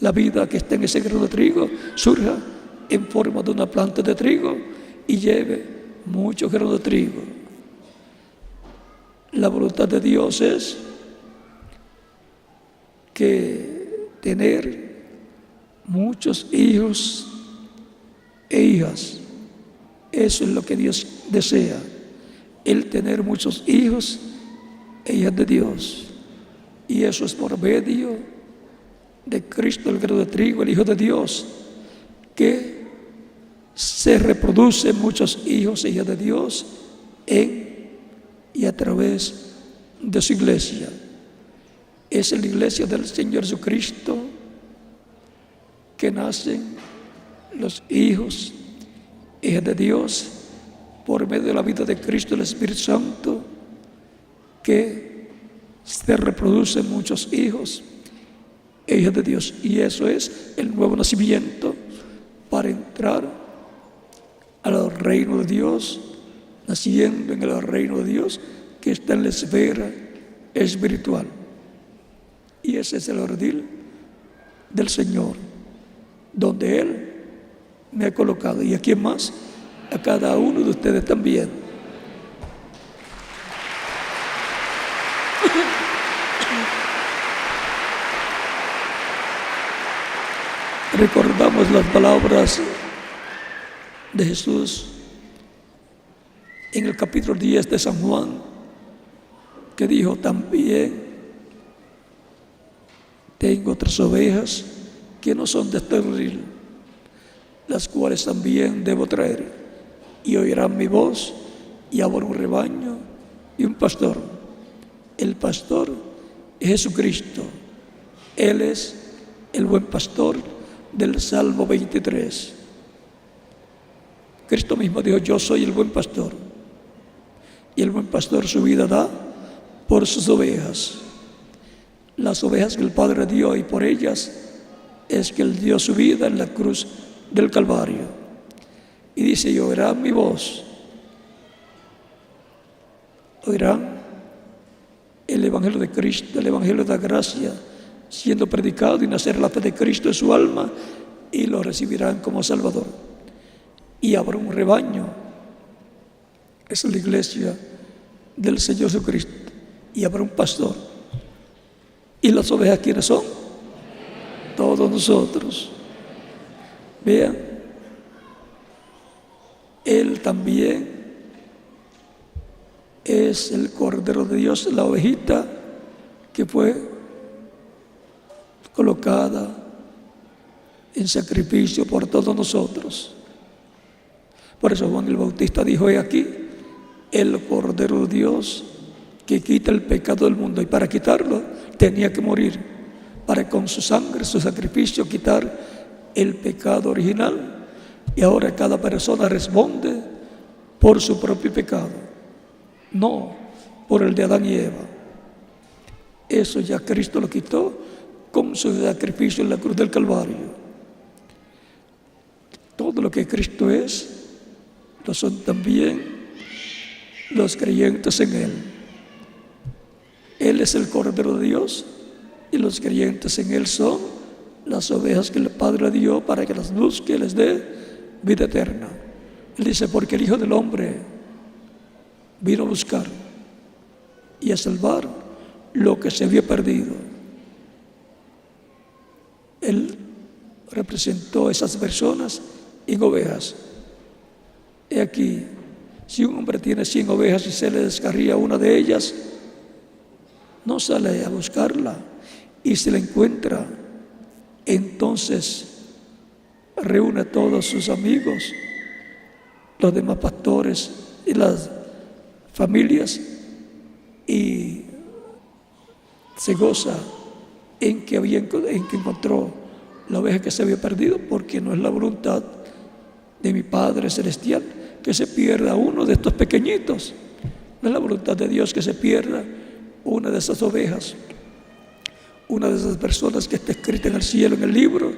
[SPEAKER 1] la vida que está en ese grano de trigo, surja en forma de una planta de trigo y lleve muchos granos de trigo. La voluntad de Dios es que tener muchos hijos e hijas, eso es lo que Dios desea, el tener muchos hijos e hijas de Dios. Y eso es por medio de Cristo, el grano de trigo, el Hijo de Dios, que se reproducen muchos hijos e hijas de Dios en y a través de su iglesia. Es la iglesia del Señor Jesucristo que nacen los hijos e hijas de Dios por medio de la vida de Cristo, el Espíritu Santo, que se reproducen muchos hijos e hijas de Dios. Y eso es el nuevo nacimiento para entrar al reino de Dios, naciendo en el reino de Dios que está en la esfera espiritual. Y ese es el ordil del Señor, donde Él me ha colocado. ¿Y a quién más? A cada uno de ustedes también. Recordamos las palabras de Jesús en el capítulo 10 de San Juan, que dijo: también tengo otras ovejas que no son de este redil, las cuales también debo traer, y oirán mi voz, y habrá un rebaño y un pastor. El pastor es Jesucristo. Él es el buen pastor del Salmo 23. Cristo mismo dijo: yo soy el buen pastor, y el buen pastor su vida da por sus ovejas. Las ovejas que el Padre dio, y por ellas es que Él dio su vida en la cruz del Calvario. Y dice: y oirán mi voz, oirán el Evangelio de Cristo, el Evangelio de la gracia siendo predicado, y nacer la fe de Cristo en su alma, y lo recibirán como Salvador. Y habrá un rebaño, es la iglesia del Señor Jesucristo, y habrá un pastor. ¿Y las ovejas quiénes son? Todos nosotros. Vean, Él también es el Cordero de Dios, la ovejita que fue colocada en sacrificio por todos nosotros. Por eso Juan el Bautista dijo: he aquí el Cordero de Dios que quita el pecado del mundo. Y para quitarlo tenía que morir, para con su sangre, su sacrificio, quitar el pecado original. Y ahora cada persona responde por su propio pecado, no por el de Adán y Eva. Eso ya Cristo lo quitó con su sacrificio en la cruz del Calvario. Todo lo que Cristo es, lo son también los creyentes en Él. Él es el Cordero de Dios, y los creyentes en Él son las ovejas que el Padre dio para que las busque y les dé vida eterna. Él dice: porque el Hijo del Hombre vino a buscar y a salvar lo que se había perdido. Él representó a esas personas en ovejas. He aquí, si un hombre tiene 100 ovejas y se le descarría una de ellas, no sale a buscarla, y si la encuentra, entonces reúne a todos sus amigos, los demás pastores y las familias, y se goza en que encontró la oveja que se había perdido, porque no es la voluntad de mi Padre Celestial que se pierda uno de estos pequeñitos. No es la voluntad de Dios que se pierda una de esas ovejas, una de esas personas que está escrita en el cielo, en el libro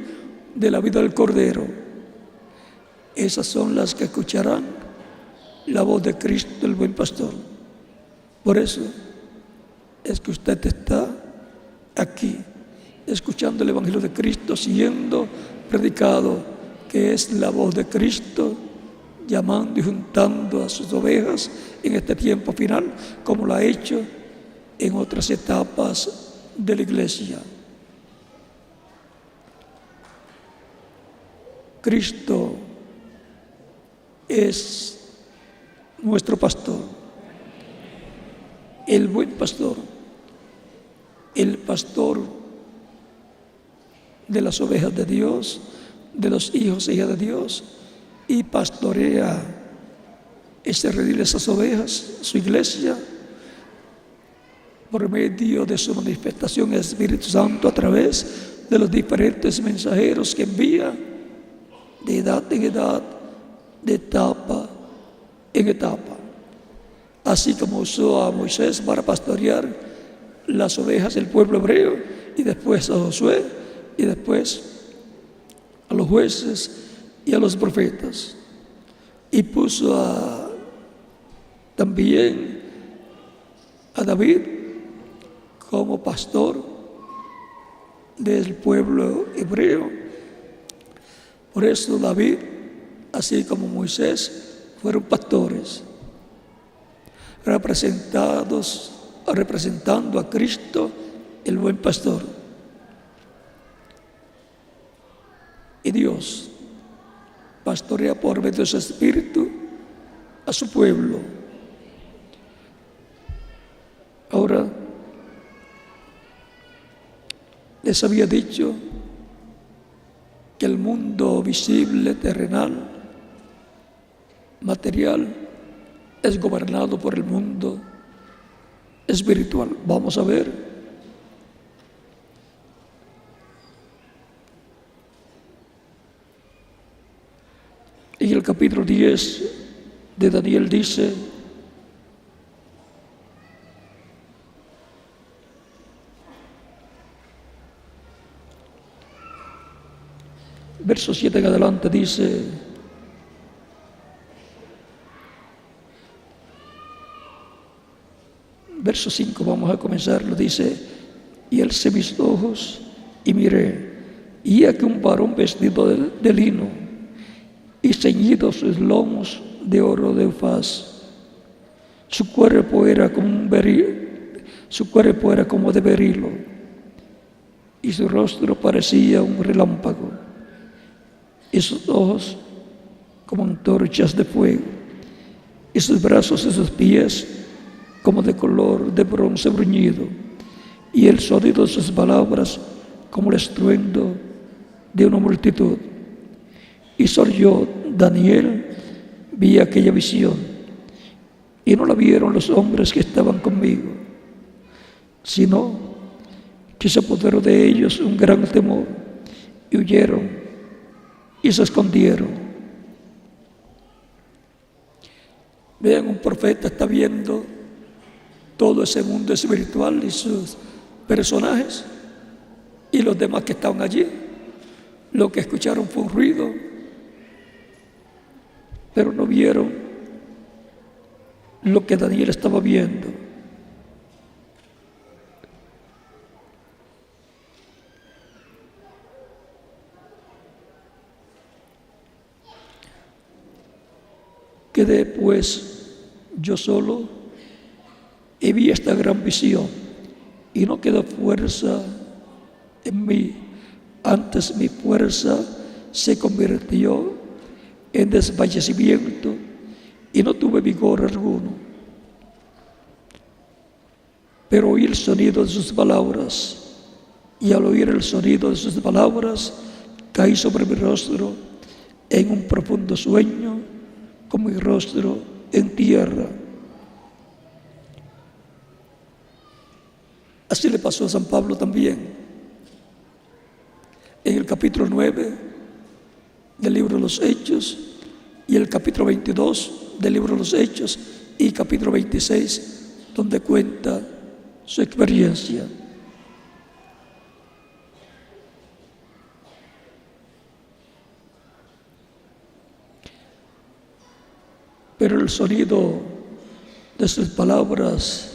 [SPEAKER 1] de la vida del Cordero. Esas son las que escucharán la voz de Cristo, el buen pastor. Por eso es que usted está aquí, escuchando el Evangelio de Cristo, siendo predicado, que es la voz de Cristo, llamando y juntando a sus ovejas en este tiempo final, como lo ha hecho en otras etapas de la iglesia. Cristo es nuestro pastor, el buen pastor, el pastor de las ovejas de Dios, de los hijos e hijas de Dios, y pastorea ese redil, esas ovejas, su iglesia, por medio de su manifestación el Espíritu Santo a través de los diferentes mensajeros que envía de edad en edad, de etapa en etapa. Así como usó a Moisés para pastorear las ovejas del pueblo hebreo, y después a Josué, y después a los jueces y a los profetas, y puso también a David como pastor del pueblo hebreo. Por eso David, así como Moisés, fueron pastores, representando a Cristo, el buen pastor. Y Dios pastorea por medio de su Espíritu a su pueblo. Ahora, les había dicho que el mundo visible, terrenal, material, es gobernado por el mundo espiritual. Vamos a ver en el capítulo 10 de Daniel, dice: verso 7 en adelante, dice: verso 5, vamos a comenzarlo, dice: y alcé mis ojos y miré, y aquí un varón vestido de lino y ceñidos sus lomos de oro de Ufaz. Su cuerpo era como de berilo, y su rostro parecía un relámpago, y sus ojos como antorchas de fuego, y sus brazos y sus pies como de color de bronce bruñido, y el sonido de sus palabras como el estruendo de una multitud. Y solo yo, Daniel, vi aquella visión, y no la vieron los hombres que estaban conmigo, sino que se apoderó de ellos un gran temor, y huyeron y se escondieron. Vean, un profeta está viendo todo ese mundo espiritual y sus personajes, y los demás que estaban allí, lo que escucharon fue un ruido, pero no vieron lo que Daniel estaba viendo. Quedé pues yo solo y vi esta gran visión, y no quedó fuerza en mí, antes mi fuerza se convirtió en desfallecimiento y no tuve vigor alguno. Pero oí el sonido de sus palabras, y al oír el sonido de sus palabras caí sobre mi rostro en un profundo sueño, con mi rostro en tierra. Así le pasó a San Pablo también. En el capítulo 9 del libro de los Hechos, y el capítulo 22 del libro de los Hechos y capítulo 26, donde cuenta su experiencia. Pero el sonido de sus palabras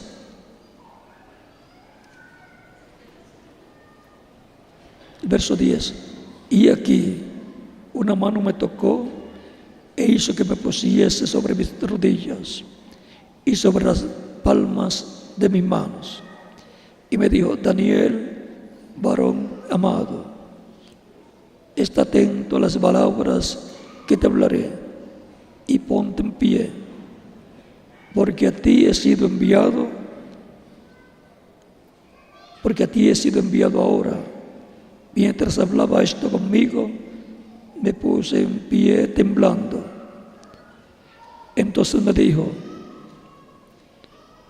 [SPEAKER 1] verso 10, y aquí una mano me tocó e hizo que me pusiese sobre mis rodillas y sobre las palmas de mis manos. Y me dijo: Daniel, varón amado, está atento a las palabras que te hablaré y ponte en pie, porque a ti he sido enviado ahora. Mientras hablaba esto conmigo, me puse en pie temblando. Entonces me dijo: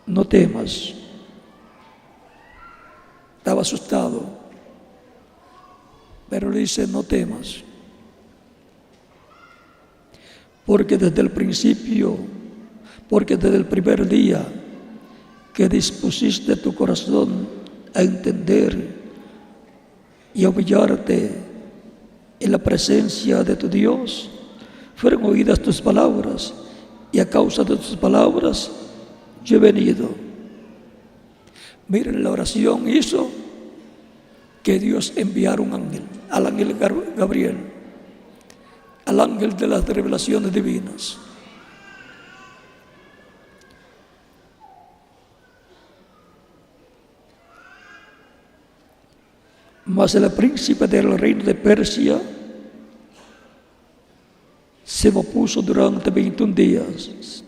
[SPEAKER 1] no temas. Estaba asustado, pero le dice: no temas, porque desde el primer día que dispusiste tu corazón a entender y a humillarte en la presencia de tu Dios, fueron oídas tus palabras, y a causa de tus palabras yo he venido. Miren, la oración hizo que Dios enviara un ángel, al ángel Gabriel, al ángel de las revelaciones divinas. Mas el príncipe del reino de Persia se me opuso durante 21 días.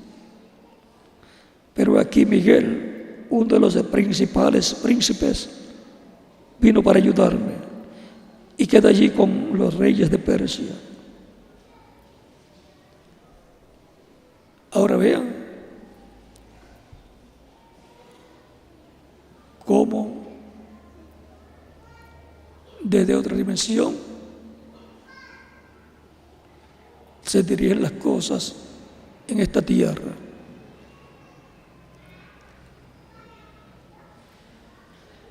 [SPEAKER 1] Pero aquí Miguel, uno de los principales príncipes, vino para ayudarme y quedé allí con los reyes de Persia. Ahora vean cómo desde otra dimensión se dirigen las cosas en esta tierra.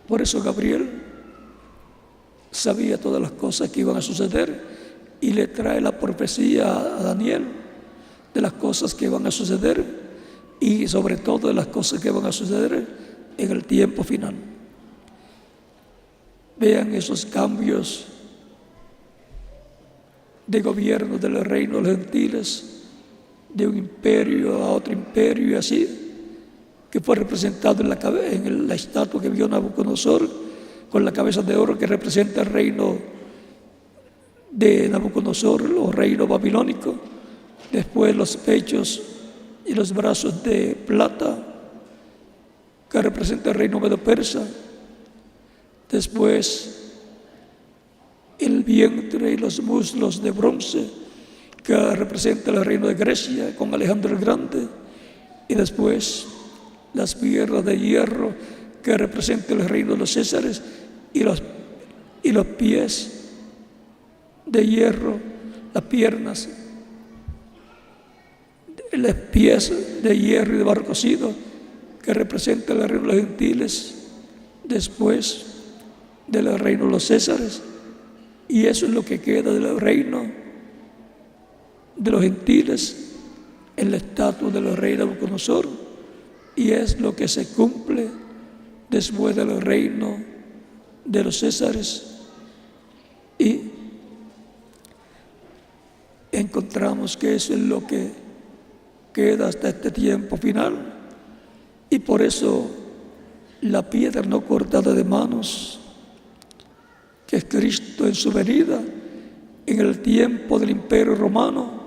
[SPEAKER 1] Por eso Gabriel sabía todas las cosas que iban a suceder y le trae la profecía a Daniel de las cosas que van a suceder y sobre todo de las cosas que van a suceder en el tiempo final. Vean esos cambios de gobierno del reino de los gentiles, de un imperio a otro imperio y así, que fue representado en la estatua que vio Nabucodonosor con la cabeza de oro, que representa el reino de Nabucodonosor o reino babilónico. Después los pechos y los brazos de plata, que representa el reino medo-persa. Después el vientre y los muslos de bronce, que representa el reino de Grecia con Alejandro el Grande. Y después las piernas de hierro, que representa el reino de los Césares, y los pies de hierro, las piernas, los pies de hierro y de barro cocido, que representa el reino de los gentiles después del reino de los Césares. Y eso es lo que queda del reino de los gentiles en la estatua del rey Nabucodonosor, y es lo que se cumple después del reino de los Césares. Y encontramos que eso es lo que queda hasta este tiempo final. Y por eso la piedra no cortada de manos, que es Cristo en su venida en el tiempo del Imperio Romano,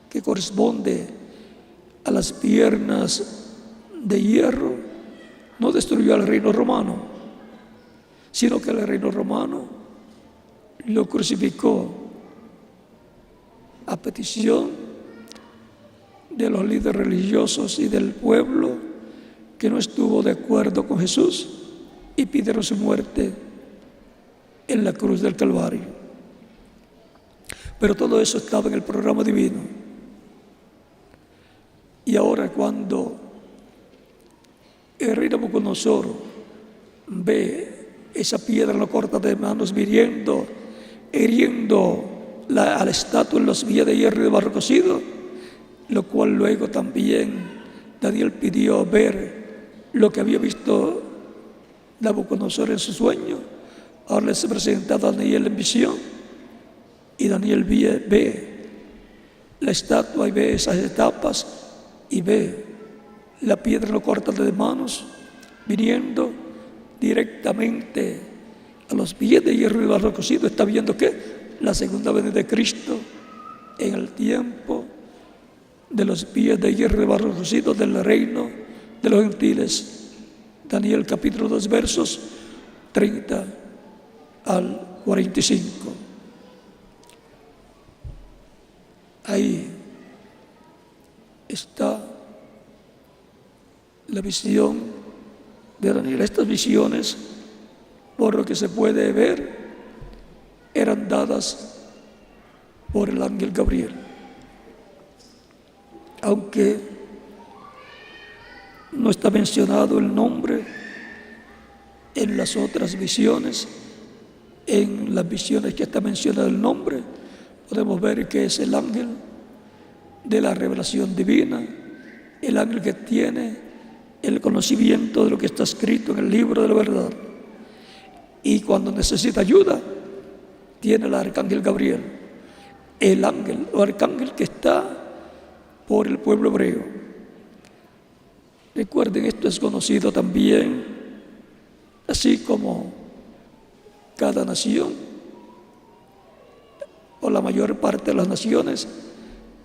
[SPEAKER 1] que corresponde a las piernas de hierro, no destruyó al reino romano, sino que el reino romano lo crucificó a petición de los líderes religiosos y del pueblo, que no estuvo de acuerdo con Jesús y pidieron su muerte en la cruz del Calvario. Pero todo eso estaba en el programa divino. Y ahora cuando el rey Nabucodonosor ve esa piedra en la corta de manos hiriendo a la estatua en los vías de hierro y de barro cocido, lo cual luego también Daniel pidió ver lo que había visto Nabucodonosor en su sueño. Ahora les presenta a Daniel en visión, y Daniel ve la estatua y ve esas etapas y ve la piedra no corta de manos viniendo directamente a los pies de hierro y barro cocido. Está viendo que la segunda venida de Cristo en el tiempo de los pies de hierro y barro cocido del reino de los gentiles. Daniel capítulo 2 versos 30 al 45. Ahí está la visión de Daniel. Estas visiones, por lo que se puede ver, eran dadas por el ángel Gabriel. Aunque no está mencionado el nombre en las otras visiones, en las visiones que está mencionado el nombre, podemos ver que es el ángel de la revelación divina, el ángel que tiene el conocimiento de lo que está escrito en el libro de la verdad. Y cuando necesita ayuda, tiene el arcángel Gabriel, el ángel o arcángel que está por el pueblo hebreo. Recuerden, esto es conocido también, así como cada nación o la mayor parte de las naciones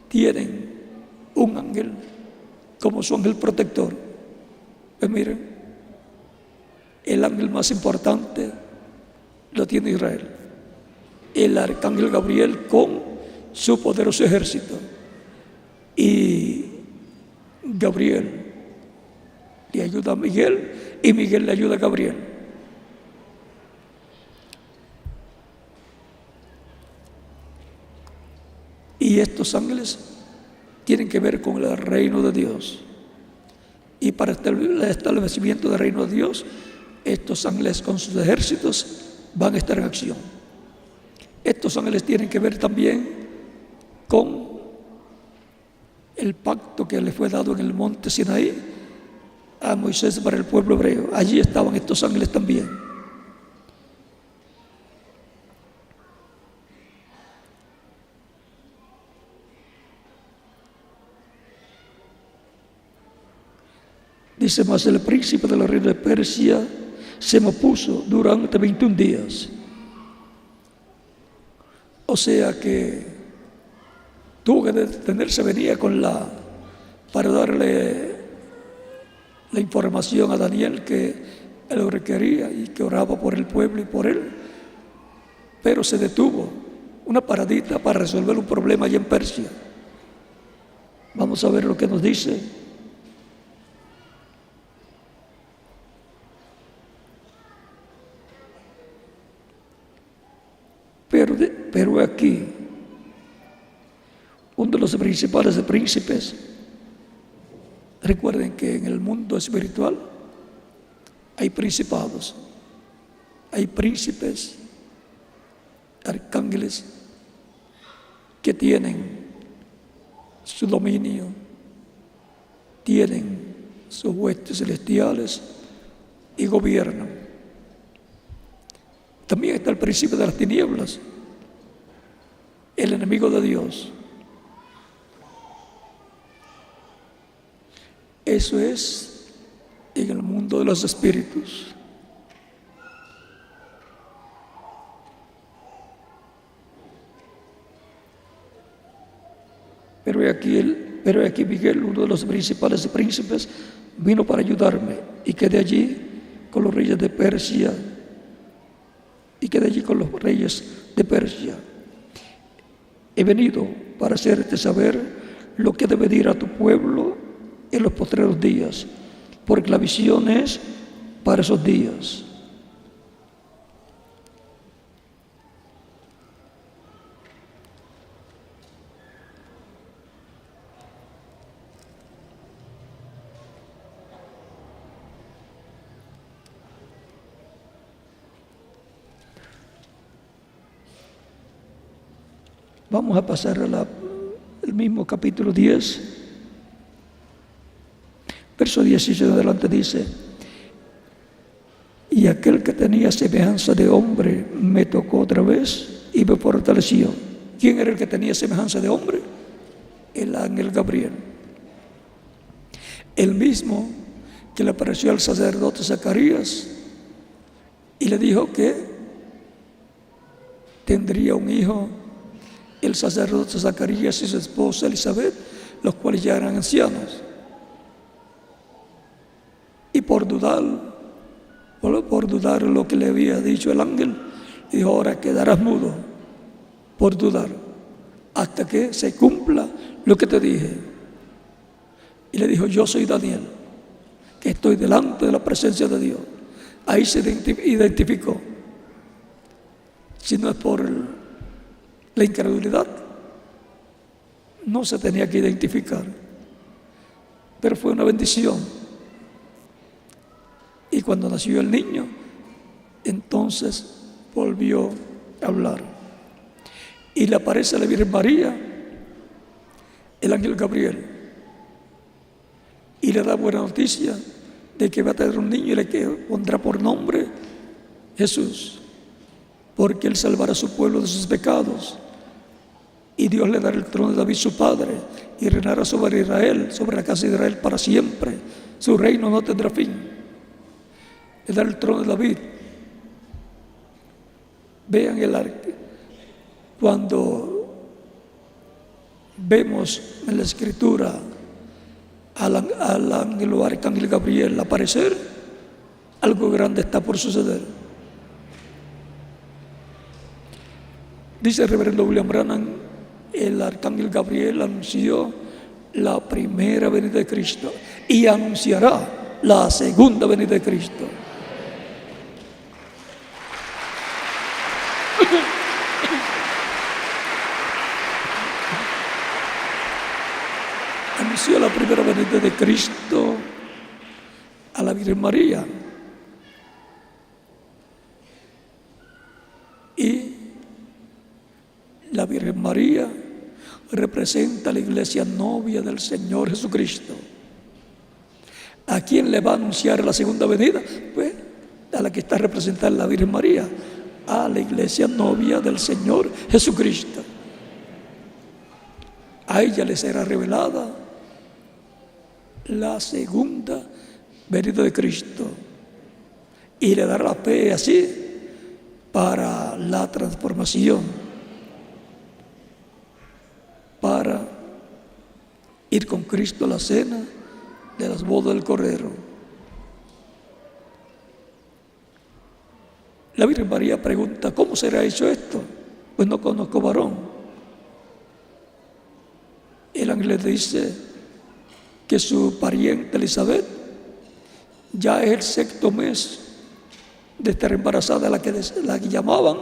[SPEAKER 1] tienen un ángel como su ángel protector. Pues miren, el ángel más importante lo tiene Israel, el arcángel Gabriel con su poderoso ejército. Y Gabriel le ayuda a Miguel y Miguel le ayuda a Gabriel. Y estos ángeles tienen que ver con el reino de Dios. Y para el establecimiento del reino de Dios, estos ángeles con sus ejércitos van a estar en acción. Estos ángeles tienen que ver también con el pacto que le fue dado en el monte Sinaí a Moisés para el pueblo hebreo. Allí estaban estos ángeles también. Dice más: el príncipe de la reina de Persia se me opuso durante 21 días. O sea que tuvo que detenerse, venía para darle la información a Daniel que él lo requería y que oraba por el pueblo y por él. Pero se detuvo, una paradita para resolver un problema allá en Persia. Vamos a ver lo que nos dice. Pero aquí, uno de los principales príncipes, recuerden que en el mundo espiritual hay principados, hay príncipes, arcángeles que tienen su dominio, tienen sus huestes celestiales y gobiernan. También está el príncipe de las tinieblas, el enemigo de Dios. Eso es en el mundo de los espíritus. Pero aquí Miguel, uno de los principales príncipes, vino para ayudarme, y quedé allí con los reyes de Persia. He venido para hacerte saber lo que debe dir a tu pueblo en los postreros días, porque la visión es para esos días. Vamos a pasar a el mismo capítulo 10, verso 16 en adelante dice: y aquel que tenía semejanza de hombre me tocó otra vez y me fortaleció. ¿Quién era el que tenía semejanza de hombre? El ángel Gabriel, el mismo que le apareció al sacerdote Zacarías y le dijo que tendría un hijo, el sacerdote Zacarías y su esposa Elizabeth, los cuales ya eran ancianos. Y por dudar lo que le había dicho el ángel, dijo: ahora quedarás mudo por dudar hasta que se cumpla lo que te dije. Y le dijo: yo soy Daniel, que estoy delante de la presencia de Dios. Ahí se identificó. Si no es por la incredulidad, no se tenía que identificar, pero fue una bendición. Y cuando nació el niño, entonces volvió a hablar. Y le aparece a la Virgen María el ángel Gabriel y le da buena noticia de que va a tener un niño y le pondrá por nombre Jesús, porque él salvará a su pueblo de sus pecados. Y Dios le dará el trono de David su padre y reinará sobre Israel, sobre la casa de Israel para siempre. Su reino no tendrá fin. Le dará el trono de David. Vean el arca. Cuando vemos en la escritura al ángel o arcángel Gabriel aparecer, algo grande está por suceder. Dice el reverendo William Branham: el arcángel Gabriel anunció la primera venida de Cristo y anunciará la segunda venida de Cristo. Anunció la primera venida de Cristo a la Virgen María. Y la Virgen María representa a la iglesia novia del Señor Jesucristo. ¿A quién le va a anunciar la segunda venida? Pues a la que está representada la Virgen María, a la iglesia novia del Señor Jesucristo. A ella le será revelada la segunda venida de Cristo y le dará la fe así para la transformación, para ir con Cristo a la cena de las bodas del Cordero. La Virgen María pregunta: ¿cómo será hecho esto? Pues no conozco varón. El ángel le dice que su pariente Elizabeth ya es el sexto mes de estar embarazada, la que llamaban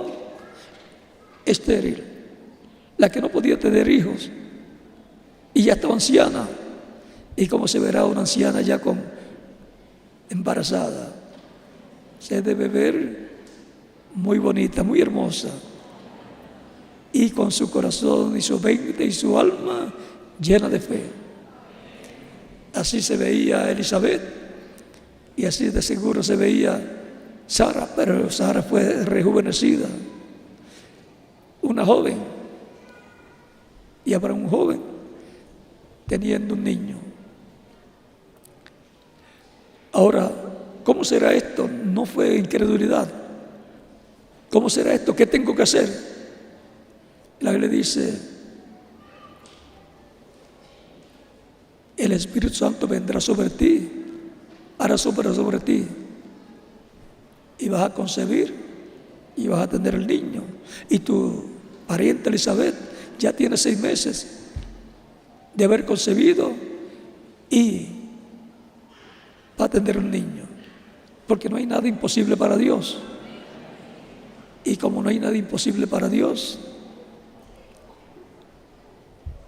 [SPEAKER 1] estéril, la que no podía tener hijos y ya estaba anciana. Y como se verá una anciana ya embarazada, se debe ver muy bonita, muy hermosa, y con su corazón y su mente y su alma llena de fe. Así se veía Elizabeth y así de seguro se veía Sara, pero Sara fue rejuvenecida, una joven, y habrá un joven teniendo un niño. Ahora, ¿cómo será esto? No fue incredulidad. ¿Cómo será esto? ¿Qué tengo que hacer? La Biblia dice: el Espíritu Santo vendrá sobre ti, hará sobre ti, y vas a concebir y vas a tener el niño. Y tu pariente Elizabeth ya tiene 6 meses de haber concebido y va a tener un niño, porque no hay nada imposible para Dios. Y como no hay nada imposible para Dios,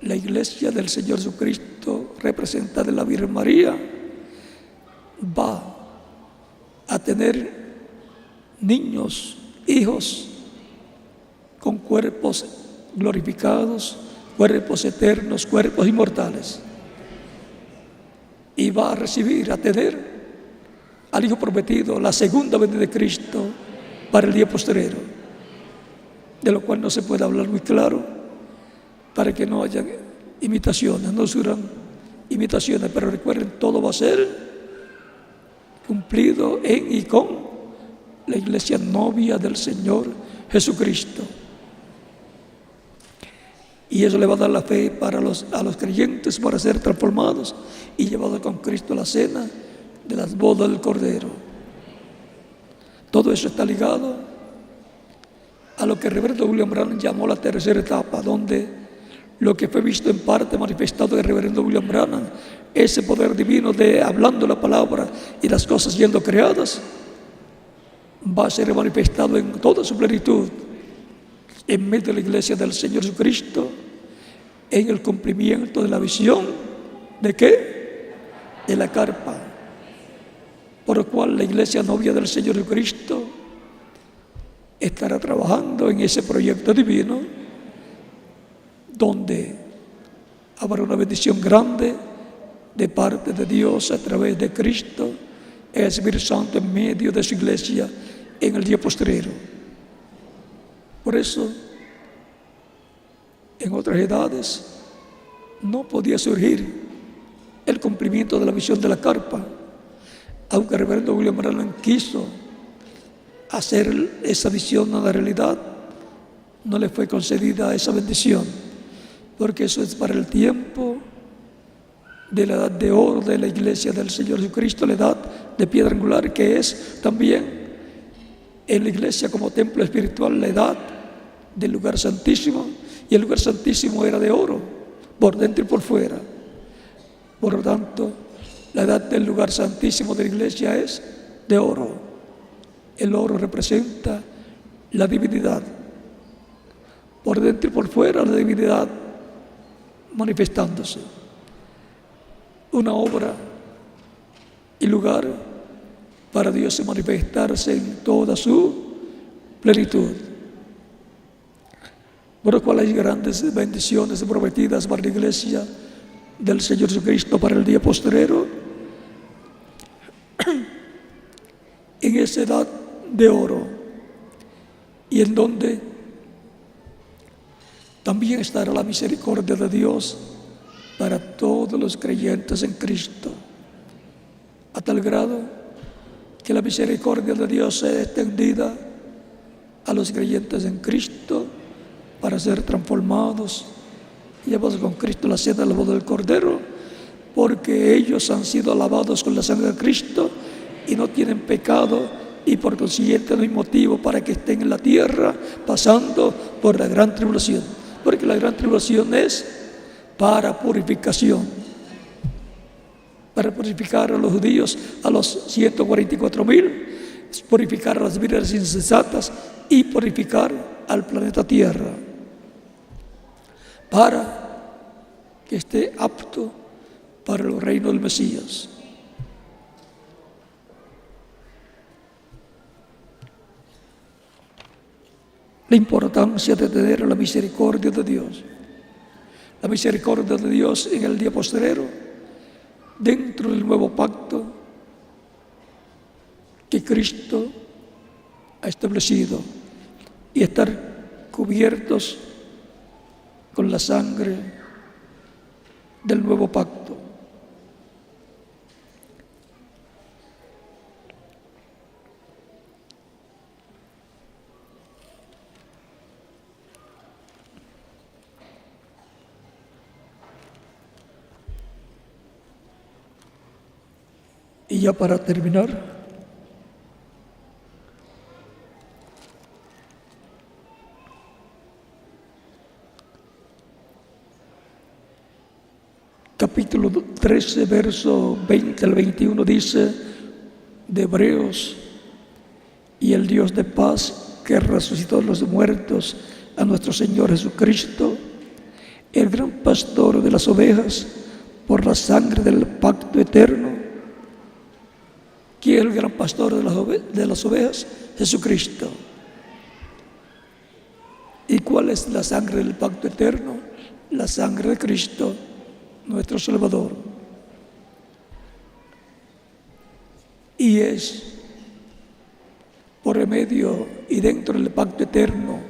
[SPEAKER 1] la iglesia del Señor Jesucristo, representada en la Virgen María, va a tener niños, hijos, con cuerpos glorificados, cuerpos eternos, cuerpos inmortales. Y va a recibir, a tener al Hijo prometido, la segunda venida de Cristo para el día postrero, de lo cual no se puede hablar muy claro para que no haya imitaciones, no surjan imitaciones, pero recuerden, todo va a ser cumplido en y con la iglesia novia del Señor Jesucristo. Y eso le va a dar la fe a los creyentes para ser transformados y llevados con Cristo a la cena de las bodas del Cordero. Todo eso está ligado a lo que el reverendo William Branham llamó la tercera etapa, donde lo que fue visto en parte manifestado del reverendo William Branham, ese poder divino de hablando la palabra y las cosas siendo creadas, va a ser manifestado en toda su plenitud en medio de la iglesia del Señor Jesucristo, en el cumplimiento de la visión ¿de qué? De la carpa, por lo cual la iglesia novia del Señor Jesucristo estará trabajando en ese proyecto divino, donde habrá una bendición grande de parte de Dios a través de Cristo, el Espíritu Santo en medio de su iglesia en el día postrero. Por eso, en otras edades no podía surgir el cumplimiento de la visión de la carpa, aunque el reverendo William Branham quiso hacer esa visión una realidad, no le fue concedida esa bendición, porque eso es para el tiempo de la edad de oro de la iglesia del Señor Jesucristo, la edad de piedra angular, que es también en la iglesia como templo espiritual la edad del lugar santísimo, y el lugar santísimo era de oro, por dentro y por fuera. Por lo tanto, la edad del lugar santísimo de la iglesia es de oro. El oro representa la divinidad, por dentro y por fuera la divinidad manifestándose. Una obra y lugar para Dios manifestarse en toda su plenitud, por lo cual hay grandes bendiciones prometidas para la iglesia del Señor Jesucristo para el día postrero, en esa edad de oro, y en donde también estará la misericordia de Dios para todos los creyentes en Cristo, a tal grado que la misericordia de Dios sea extendida a los creyentes en Cristo para ser transformados y llevados con Cristo a la cena de la boda del Cordero, porque ellos han sido lavados con la sangre de Cristo y no tienen pecado, y por consiguiente no hay motivo para que estén en la tierra pasando por la gran tribulación, porque la gran tribulación es para purificación, para purificar a los judíos, a los 144,000, purificar a las vírgenes insensatas y purificar al planeta Tierra, para que esté apto para el reino del Mesías. La importancia de tener la misericordia de Dios. La misericordia de Dios en el día postrero, dentro del nuevo pacto que Cristo ha establecido, y estar cubiertos con la sangre del nuevo pacto. Y ya para terminar, capítulo 13, verso 20 al 21 dice de Hebreos: y el Dios de paz, que resucitó de los muertos a nuestro Señor Jesucristo, el gran pastor de las ovejas, por la sangre del pacto eterno. ¿Quién es el gran pastor de las ovejas? Jesucristo. ¿Y cuál es la sangre del pacto eterno? La sangre de Cristo, nuestro Salvador. Y es por remedio y dentro del pacto eterno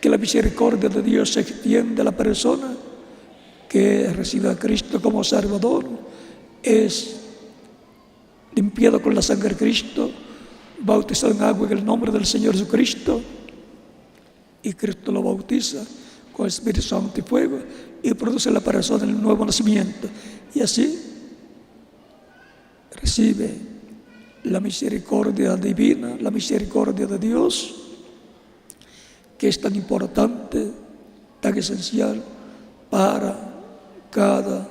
[SPEAKER 1] que la misericordia de Dios se extiende a la persona que recibe a Cristo como Salvador, es limpiado con la sangre de Cristo, bautizado en agua en el nombre del Señor Jesucristo, y Cristo lo bautiza con Espíritu Santo y fuego, y produce en la persona el nuevo nacimiento, y así recibe la misericordia divina, la misericordia de Dios, que es tan importante, tan esencial para cada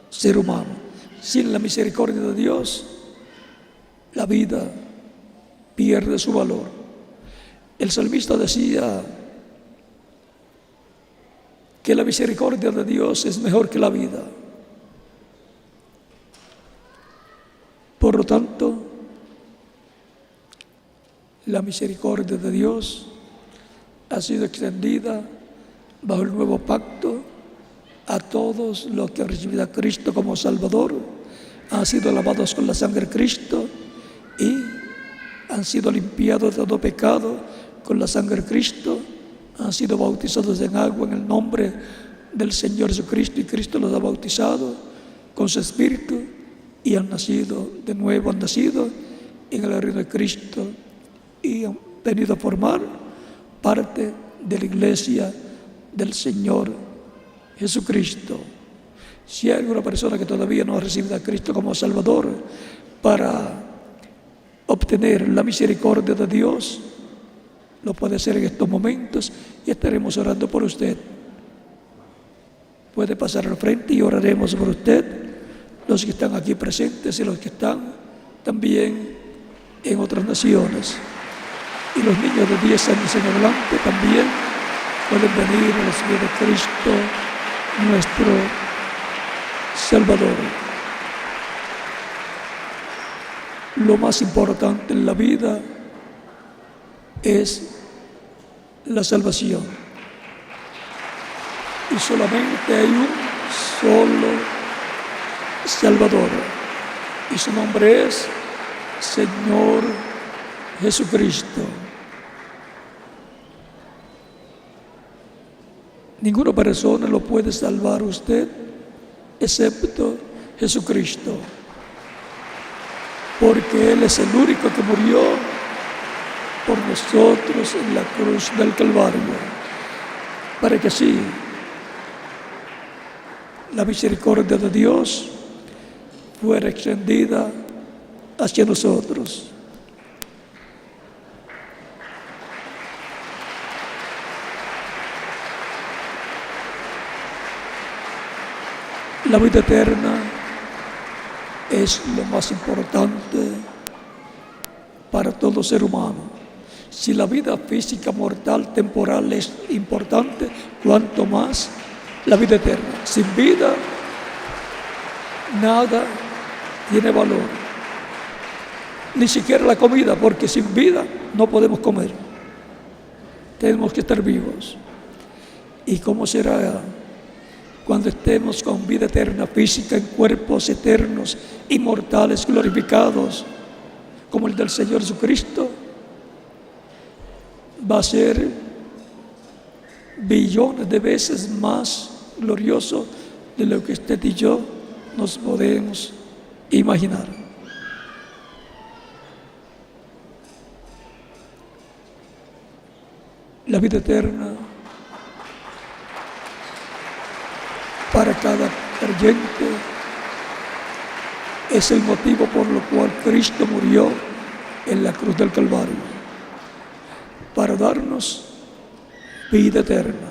[SPEAKER 1] ser humano. Sin la misericordia de Dios, la vida pierde su valor. El salmista decía que la misericordia de Dios es mejor que la vida. Por lo tanto, la misericordia de Dios ha sido extendida bajo el nuevo pacto a todos los que han recibido a Cristo como Salvador, han sido lavados con la sangre de Cristo y han sido limpiados de todo pecado con la sangre de Cristo, han sido bautizados en agua en el nombre del Señor Jesucristo, y Cristo los ha bautizado con su Espíritu, y han nacido de nuevo, han nacido en el reino de Cristo y han venido a formar parte de la iglesia del Señor Jesucristo. Si hay alguna persona que todavía no ha recibido a Cristo como Salvador, para obtener la misericordia de Dios, lo puede hacer en estos momentos y estaremos orando por usted. Puede pasar al frente y oraremos por usted, los que están aquí presentes y los que están también en otras naciones. Y los niños de 10 años en adelante también pueden venir a recibir a Cristo, nuestro Salvador. Lo más importante en la vida es la salvación. Y solamente hay un solo Salvador. Y su nombre es Señor Jesucristo. Ninguna persona lo puede salvar a usted excepto Jesucristo, porque Él es el único que murió por nosotros en la cruz del Calvario, para que así la misericordia de Dios fuera extendida hacia nosotros. La vida eterna es lo más importante para todo ser humano. Si la vida física, mortal, temporal es importante, cuanto más la vida eterna. Sin vida, nada tiene valor. Ni siquiera la comida, porque sin vida no podemos comer. Tenemos que estar vivos. ¿Y cómo será cuando estemos con vida eterna física en cuerpos eternos, inmortales, glorificados, como el del Señor Jesucristo? Va a ser billones de veces más glorioso de lo que usted y yo nos podemos imaginar. La vida eterna para cada creyente es el motivo por lo cual Cristo murió en la cruz del Calvario, para darnos vida eterna.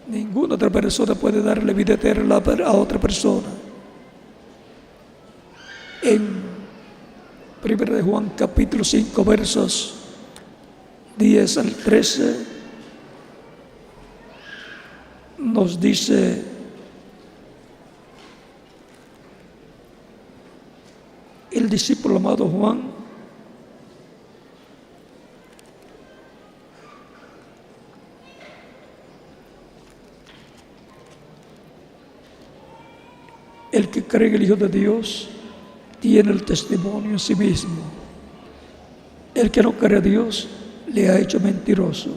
[SPEAKER 1] Ninguna otra persona puede darle vida eterna a otra persona. En 1 de Juan capítulo 5 versos 10 al 13 nos dice: el discípulo amado Juan El que cree en el Hijo de Dios tiene el testimonio en sí mismo. El que no cree a Dios le ha hecho mentiroso,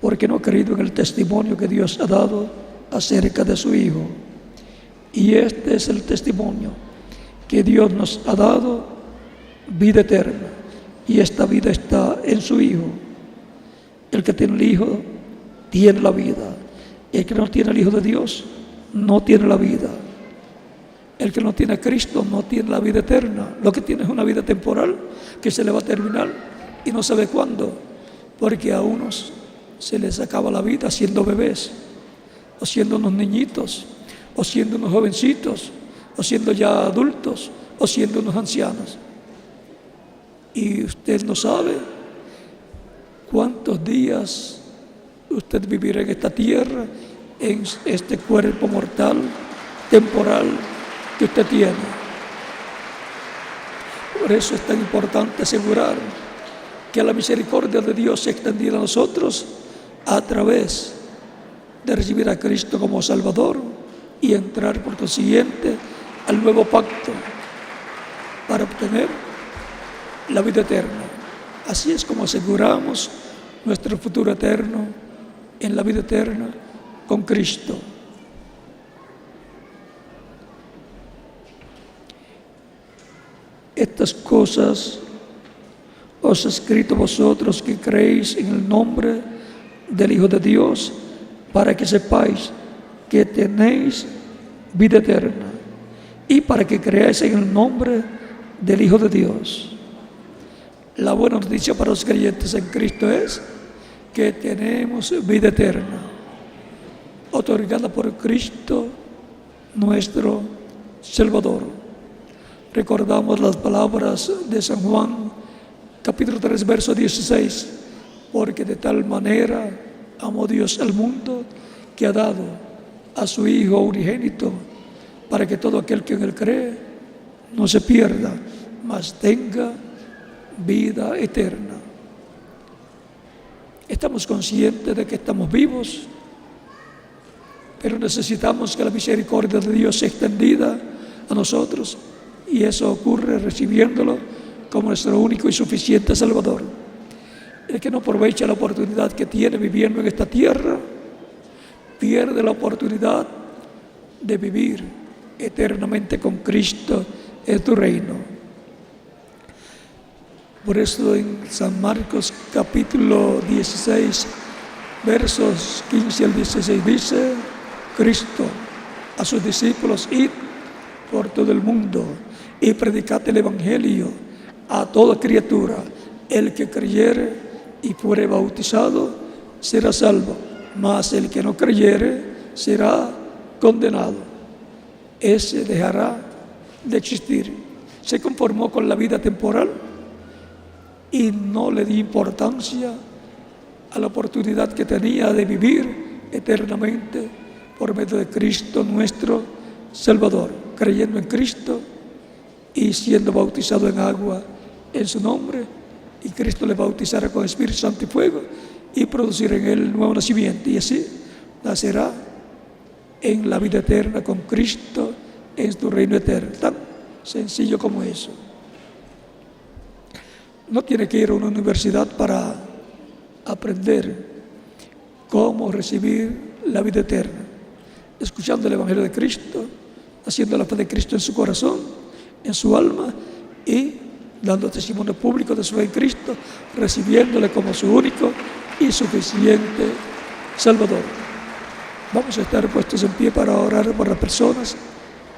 [SPEAKER 1] porque no ha creído en el testimonio que Dios ha dado acerca de su Hijo. Y este es el testimonio, que Dios nos ha dado vida eterna, y esta vida está en su Hijo. El que tiene el Hijo tiene la vida. El que no tiene el Hijo de Dios no tiene la vida. El que no tiene a Cristo no tiene la vida eterna. Lo que tiene es una vida temporal que se le va a terminar y no sabe cuándo, porque a unos se les acaba la vida siendo bebés, o siendo unos niñitos, o siendo unos jovencitos, o siendo ya adultos, o siendo unos ancianos. Y usted no sabe cuántos días usted vivirá en esta tierra, en este cuerpo mortal, temporal que usted tiene. Por eso es tan importante asegurar que la misericordia de Dios se extendiera a nosotros a través de recibir a Cristo como Salvador y entrar por consiguiente al nuevo pacto para obtener la vida eterna. Así es como aseguramos nuestro futuro eterno en la vida eterna con Cristo. Estas cosas os he escrito vosotros que creéis en el nombre del Hijo de Dios, para que sepáis que tenéis vida eterna, y para que creáis en el nombre del Hijo de Dios. La buena noticia para los creyentes en Cristo es que tenemos vida eterna, otorgada por Cristo nuestro Salvador. Recordamos las palabras de San Juan, capítulo 3, verso 16, porque de tal manera amó Dios al mundo, que ha dado a su Hijo unigénito, para que todo aquel que en Él cree no se pierda, mas tenga vida eterna. Estamos conscientes de que estamos vivos, pero necesitamos que la misericordia de Dios sea extendida a nosotros, y eso ocurre recibiéndolo como nuestro único y suficiente Salvador. El que no aprovecha la oportunidad que tiene viviendo en esta tierra, pierde la oportunidad de vivir eternamente con Cristo en tu reino. Por eso en San Marcos capítulo 16, versos 15 al 16 dice: Cristo a sus discípulos: id por todo el mundo y predicad el Evangelio a toda criatura. El que creyere y fuere bautizado será salvo, mas el que no creyere será condenado. Ese dejará de existir. Se conformó con la vida temporal y no le dio importancia a la oportunidad que tenía de vivir eternamente por medio de Cristo nuestro Salvador, creyendo en Cristo y siendo bautizado en agua en su nombre, y Cristo le bautizará con Espíritu Santo y fuego, y producir en él el nuevo nacimiento, y así nacerá en la vida eterna con Cristo en tu reino eterno. Tan sencillo como eso. No tiene que ir a una universidad para aprender cómo recibir la vida eterna. Escuchando el Evangelio de Cristo, haciendo la fe de Cristo en su corazón, en su alma, y dando testimonio público de su fe en Cristo, recibiéndole como su único y suficiente Salvador. Vamos a estar puestos en pie para orar por las personas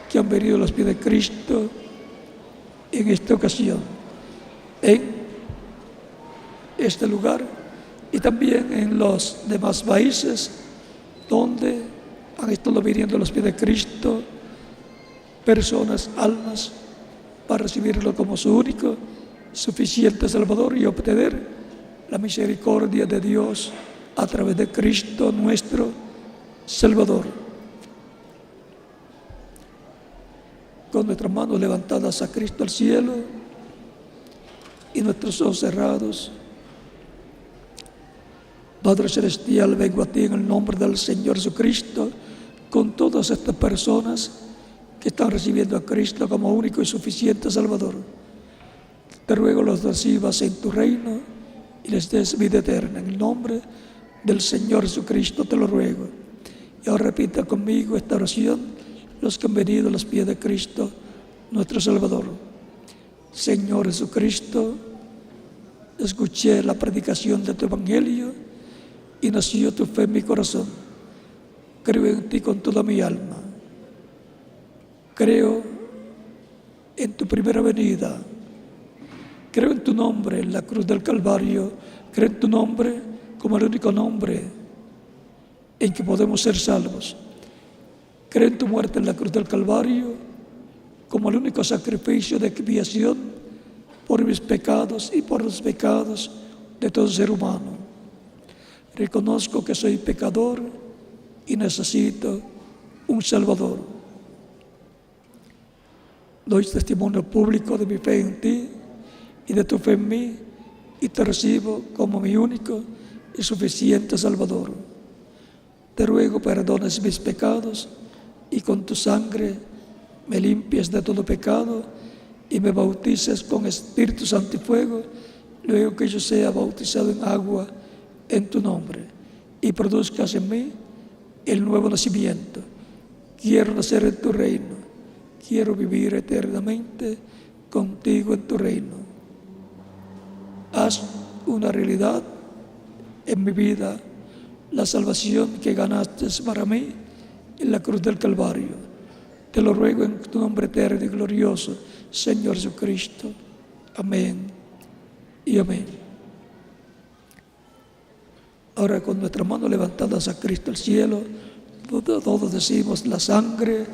[SPEAKER 1] que han venido a los pies de Cristo en esta ocasión, en este lugar y también en los demás países donde han estado viniendo a los pies de Cristo personas, almas, para recibirlo como su único, suficiente Salvador y obtener la misericordia de Dios a través de Cristo nuestro Salvador. Con nuestras manos levantadas a Cristo al cielo y nuestros ojos cerrados, Padre Celestial, vengo a ti en el nombre del Señor Jesucristo con todas estas personas que están recibiendo a Cristo como único y suficiente Salvador. Te ruego los recibas en tu reino y les des vida eterna. En el nombre del Señor Jesucristo te lo ruego. Y ahora repita conmigo esta oración los que han venido a los pies de Cristo, nuestro Salvador. Señor Jesucristo, escuché la predicación de tu Evangelio y nació tu fe en mi corazón. Creo en ti con toda mi alma. Creo en tu primera venida. Creo en tu nombre en la cruz del Calvario. Creo en tu nombre como el único nombre en que podemos ser salvos. Creo en tu muerte en la cruz del Calvario como el único sacrificio de expiación por mis pecados y por los pecados de todo ser humano. Reconozco que soy pecador y necesito un Salvador. Doy testimonio público de mi fe en ti y de tu fe en mí, y te recibo como mi único y suficiente Salvador. Te ruego perdones mis pecados y con tu sangre me limpies de todo pecado y me bautices con Espíritu Santo y fuego, luego que yo sea bautizado en agua en tu nombre, y produzcas en mí el nuevo nacimiento. Quiero nacer en tu reino, quiero vivir eternamente contigo en tu reino. Haz una realidad en mi vida la salvación que ganaste para mí en la cruz del Calvario. Te lo ruego en tu nombre eterno y glorioso, Señor Jesucristo. Amén y amén. Ahora, con nuestras manos levantadas a Cristo al cielo, todos decimos: la sangre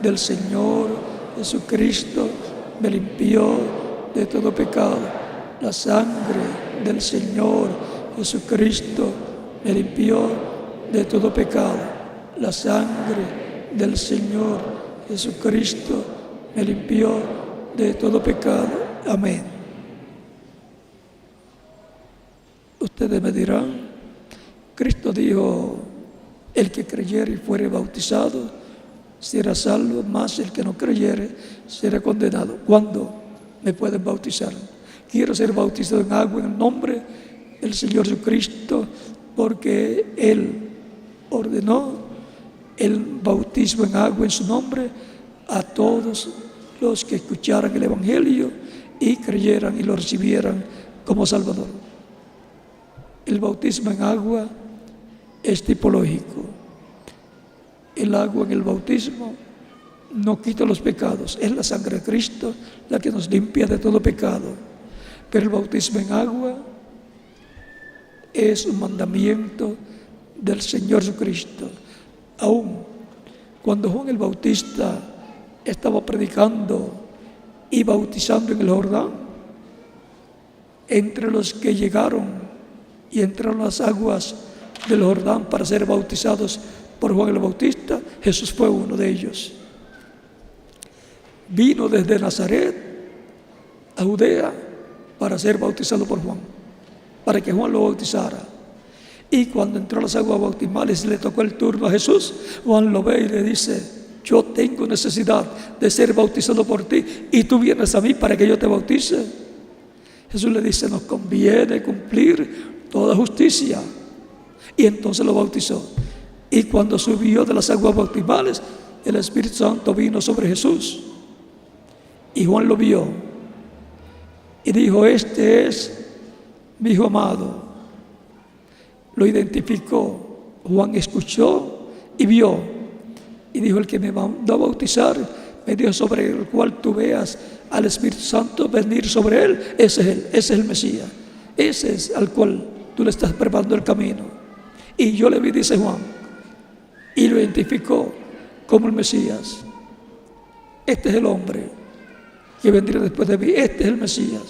[SPEAKER 1] del Señor Jesucristo me limpió de todo pecado. La sangre del Señor Jesucristo me limpió de todo pecado. La sangre del Señor Jesucristo me limpió de todo pecado. Amén. Ustedes me dirán: Cristo dijo, el que creyere y fuere bautizado será salvo, mas el que no creyere será condenado. ¿Cuándo me pueden bautizar? Quiero ser bautizado en agua en el nombre del Señor Jesucristo, porque Él ordenó el bautismo en agua en su nombre a todos los que escucharan el Evangelio y creyeran y lo recibieran como Salvador. El bautismo en agua es tipológico. El agua en el bautismo no quita los pecados, es la sangre de Cristo la que nos limpia de todo pecado. Pero el bautismo en agua es un mandamiento del Señor Jesucristo. Aún cuando Juan el Bautista estaba predicando y bautizando en el Jordán, entre los que llegaron y entraron las aguas del Jordán para ser bautizados por Juan el Bautista, Jesús fue uno de ellos. Vino desde Nazaret a Judea para ser bautizado por Juan, para que Juan lo bautizara. Y cuando entró a las aguas bautismales y le tocó el turno a Jesús, Juan lo ve y le dice: yo tengo necesidad de ser bautizado por ti y tú vienes a mí para que yo te bautice. Jesús le dice: nos conviene cumplir toda justicia. Y entonces lo bautizó. Y cuando subió de las aguas bautismales, el Espíritu Santo vino sobre Jesús. Y Juan lo vio y dijo: este es mi Hijo amado. Lo identificó. Juan escuchó y vio. Y dijo: el que me mandó a bautizar me dijo, sobre el cual tú veas al Espíritu Santo venir sobre él. Ese es él, ese es el Mesías. Ese es al cual tú le estás preparando el camino. Y yo le vi, dice Juan, y lo identificó como el Mesías. Este es el hombre que vendría después de mí. Este es el Mesías.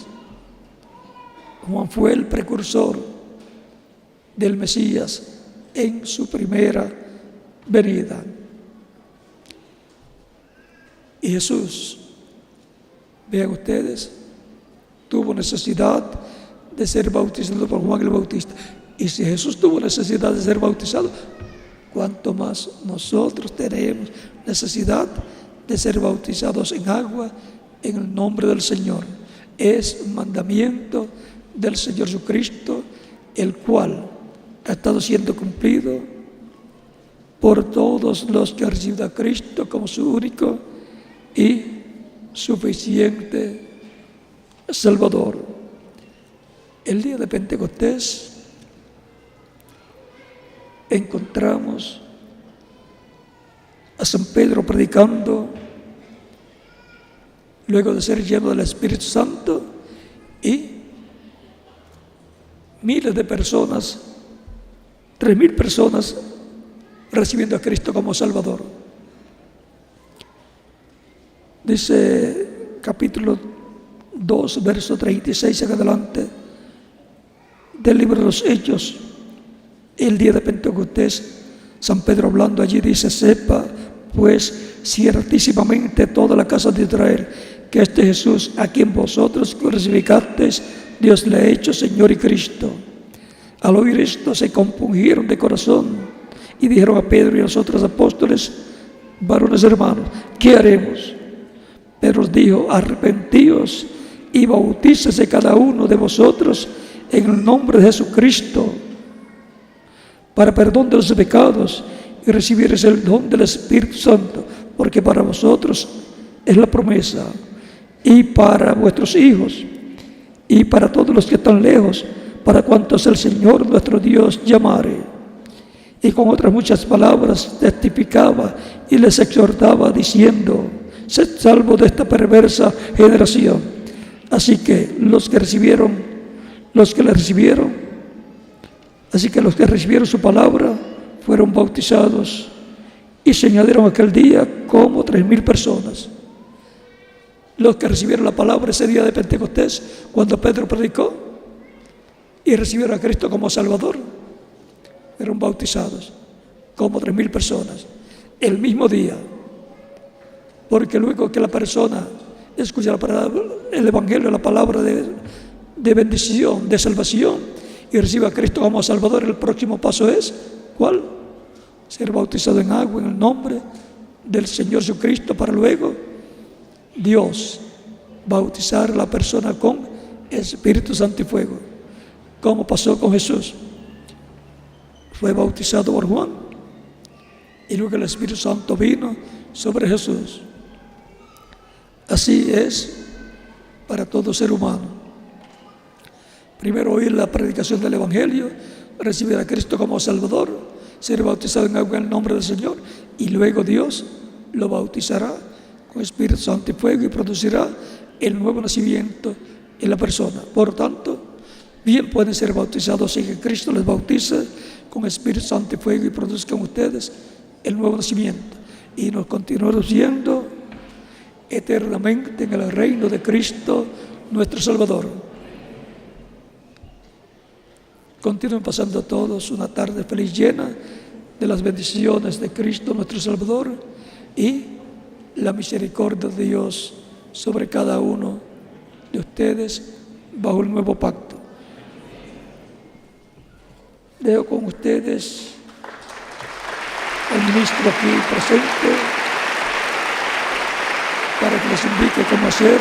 [SPEAKER 1] Juan fue el precursor del Mesías en su primera venida. Y Jesús, vean ustedes, tuvo necesidad de ser bautizado por Juan el Bautista. Y si Jesús tuvo necesidad de ser bautizado, ¿cuánto más nosotros tenemos necesidad de ser bautizados en agua en el nombre del Señor. Es un mandamiento del Señor Jesucristo, el cual ha estado siendo cumplido por todos los que han recibido a Cristo como su único y suficiente Salvador. El día de Pentecostés encontramos a San Pedro predicando luego de ser lleno del Espíritu Santo, y miles de personas, 3,000 personas recibiendo a Cristo como Salvador. Dice capítulo 2, verso 36 en adelante del libro de los Hechos, el día de Pentecostés, San Pedro hablando allí dice: sepa pues ciertísimamente toda la casa de Israel que este Jesús, a quien vosotros crucificasteis, Dios le ha hecho Señor y Cristo. Al oír esto se compungieron de corazón y dijeron a Pedro y a los otros apóstoles: varones hermanos, ¿qué haremos? Pedro os dijo: arrepentíos y bautícese cada uno de vosotros en el nombre de Jesucristo para perdón de los pecados, y recibiréis el don del Espíritu Santo, porque para vosotros es la promesa, y para vuestros hijos, y para todos los que están lejos, para cuantos el Señor nuestro Dios llamare. Y con otras muchas palabras testificaba y les exhortaba diciendo: sed salvos de esta perversa generación. Así que los que recibieron su palabra fueron bautizados, y se añadieron aquel día como 3,000 personas. Los que recibieron la palabra ese día de Pentecostés, cuando Pedro predicó y recibieron a Cristo como Salvador, fueron bautizados como 3,000 personas el mismo día. Porque luego que la persona escucha el Evangelio, la palabra de bendición, de salvación, y recibe a Cristo como Salvador, el próximo paso es, ¿cuál? Ser bautizado en agua en el nombre del Señor Jesucristo, para luego Dios bautizar a la persona con Espíritu Santo y fuego, como pasó con Jesús. Fue bautizado por Juan y luego el Espíritu Santo vino sobre Jesús. Así es para todo ser humano. Primero oír la predicación del Evangelio, recibir a Cristo como Salvador, ser bautizado en agua en el nombre del Señor, y luego Dios lo bautizará con Espíritu Santo y fuego y producirá el nuevo nacimiento en la persona. Por tanto, bien pueden ser bautizados sin que Cristo les bautice con Espíritu Santo y fuego y produzcan ustedes el nuevo nacimiento, y nos continuaremos viendo eternamente en el reino de Cristo nuestro Salvador. Continúen pasando todos una tarde feliz, llena de las bendiciones de Cristo nuestro Salvador y la misericordia de Dios sobre cada uno de ustedes bajo el nuevo pacto. Dejo con ustedes al ministro aquí presente para que les indique cómo hacer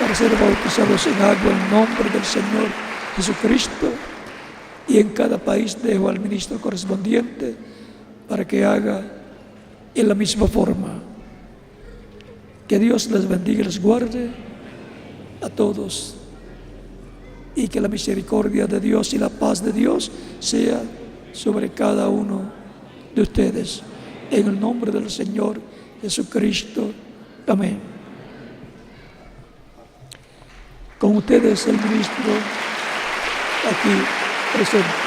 [SPEAKER 1] para ser bautizados en agua en nombre del Señor Jesucristo, y en cada país dejo al ministro correspondiente para que haga en la misma forma. Que Dios les bendiga y les guarde a todos, y que la misericordia de Dios y la paz de Dios sea sobre cada uno de ustedes. En el nombre del Señor Jesucristo. Amén. Con ustedes el ministro aquí presente.